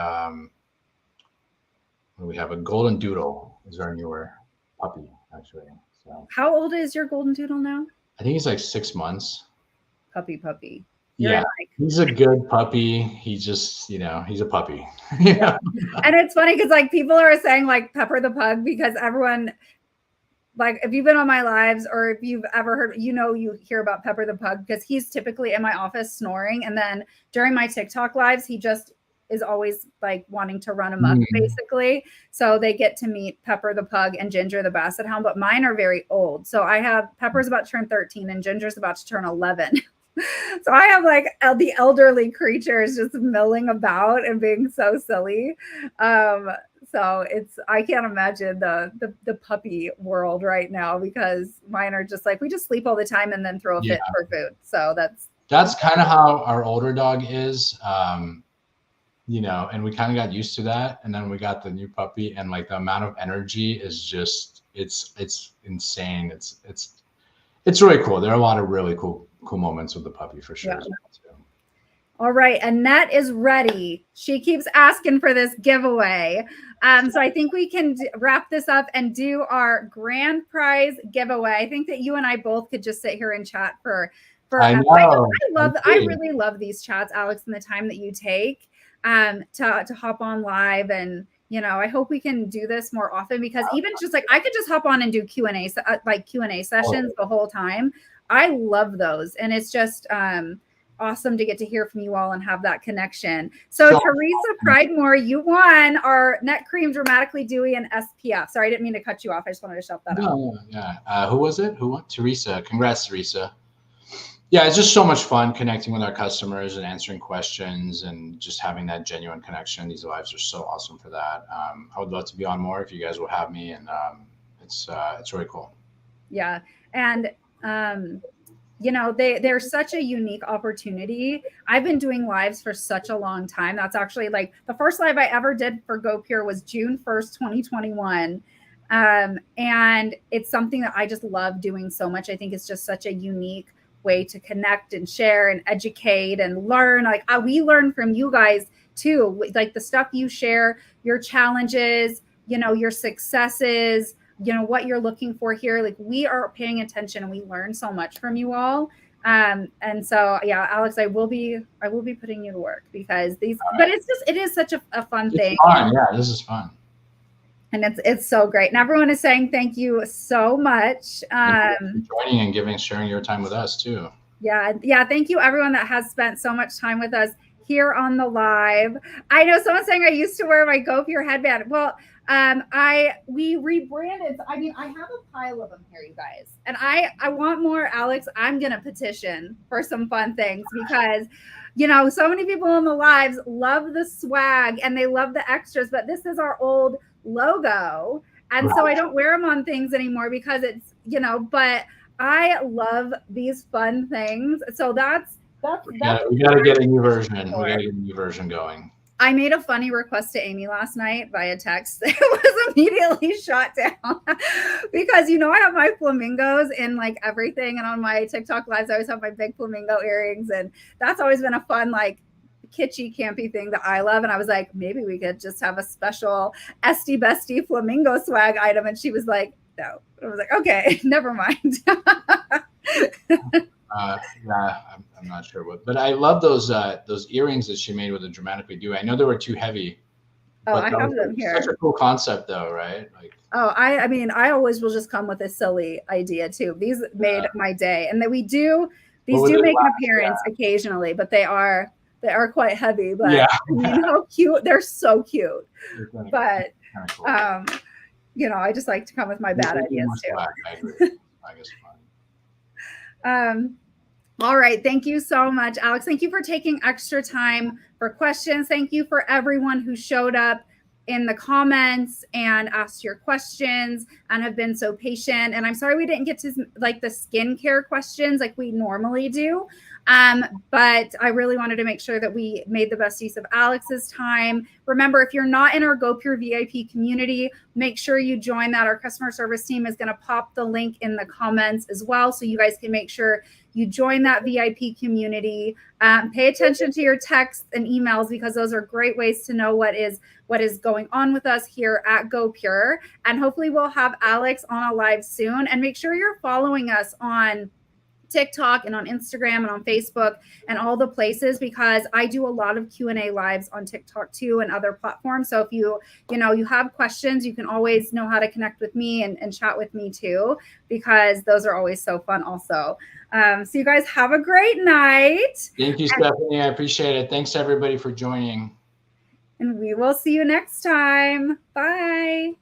Golden Doodle is our newer puppy, actually. So how old is your Golden Doodle now? I think he's like 6 months. Puppy. Yeah, he's a good puppy. He just, you know, he's a puppy. Yeah. And it's funny because like people are saying like Pepper the Pug, because everyone, like if you've been on my lives or if you've ever heard, you know, you hear about Pepper the Pug because he's typically in my office snoring. And then during my TikTok lives, he just is always like wanting to run amok, basically. So they get to meet Pepper the Pug and Ginger the Basset Hound, but mine are very old. So I have Pepper's about to turn 13 and Ginger's about to turn 11. So I have like the elderly creatures just milling about and being so silly. So I can't imagine the puppy world right now, because mine are just like, we just sleep all the time and then throw a fit for food. So that's kind of how our older dog is. You know, and we kind of got used to that. And then we got the new puppy, and like the amount of energy is just, it's insane. It's really cool. There are a lot of really cool moments with the puppy for sure. Yeah. All right. Annette is ready. She keeps asking for this giveaway. So I think we can wrap this up and do our grand prize giveaway. I think that you and I both could just sit here and chat for I know. I really love these chats, Alex, and the time that you take to hop on live. And you know, I hope we can do this more often, because even just like I could just hop on and do Q&A sessions the whole time. I love those, and it's just awesome to get to hear from you all and have that connection. So Teresa Pridemore, you won our Neck Cream Dramatically Dewy and SPF. Sorry, I didn't mean to cut you off. I just wanted to shout that out. Yeah. Who was it? Who won? Teresa. Congrats, Teresa. Yeah, it's just so much fun connecting with our customers and answering questions and just having that genuine connection. These lives are so awesome for that. I would love to be on more if you guys will have me, and it's really cool. Yeah, and you know, they're such a unique opportunity. I've been doing lives for such a long time. That's actually like the first live I ever did for Go Pure was June 1st, 2021. And it's something that I just love doing so much. I think it's just such a unique way to connect and share and educate and learn. Like we learn from you guys too, like the stuff you share, your challenges, you know, your successes, you know, what you're looking for here. Like we are paying attention and we learn so much from you all. And so, yeah, Alex, I will be putting you to work, because but it is such a fun thing. Fun. Yeah, this is fun. And it's so great. And everyone is saying thank you so much. Joining and sharing your time with us too. Yeah. Thank you, everyone that has spent so much time with us here on the live. I know someone's saying I used to wear my Go Pure headband. Well, We rebranded. I mean, I have a pile of them here, you guys, and I want more. Alex, I'm gonna petition for some fun things because, so many people in the lives love the swag and they love the extras, but this is our old logo, and so I don't wear them on things anymore because it's but I love these fun things. So we gotta get a new version. We gotta get a new version going. I made a funny request to Amy last night via text. It was immediately shot down because, I have my flamingos in like everything. And on my TikTok lives, I always have my big flamingo earrings. And that's always been a fun, like kitschy, campy thing that I love. And I was like, maybe we could just have a special Esty Bestie flamingo swag item. And she was like, no. I was like, okay, never mind. Yeah, I'm not sure what, but I love those earrings that she made with the dramatically do. I know they were too heavy. Oh, I have them here. Such a cool concept, though, right? Like, I mean, I always will just come with a silly idea too. These made my day, and then these do make an appearance occasionally, but they are quite heavy. But I mean, how cute! They're so cute. But cool. I just like to come with my bad ideas too. I agree. I guess fun. All right. Thank you so much, Alex. Thank you for taking extra time for questions. Thank you for everyone who showed up in the comments and asked your questions and have been so patient. And I'm sorry we didn't get to like the skincare questions like we normally do. But I really wanted to make sure that we made the best use of Alex's time. Remember, if you're not in our Go Pure VIP community, make sure you join that. Our customer service team is going to pop the link in the comments as well, so you guys can make sure you join that VIP community. Pay attention to your texts and emails because those are great ways to know what is going on with us here at Go Pure. And hopefully we'll have Alex on a live soon. And make sure you're following us on TikTok and on Instagram and on Facebook and all the places, because I do a lot of Q&A lives on TikTok too and other platforms. So if you have questions, you can always know how to connect with me and chat with me too, because those are always so fun also. So you guys have a great night. Thank you, Stephanie. I appreciate it. Thanks everybody for joining. And we will see you next time. Bye.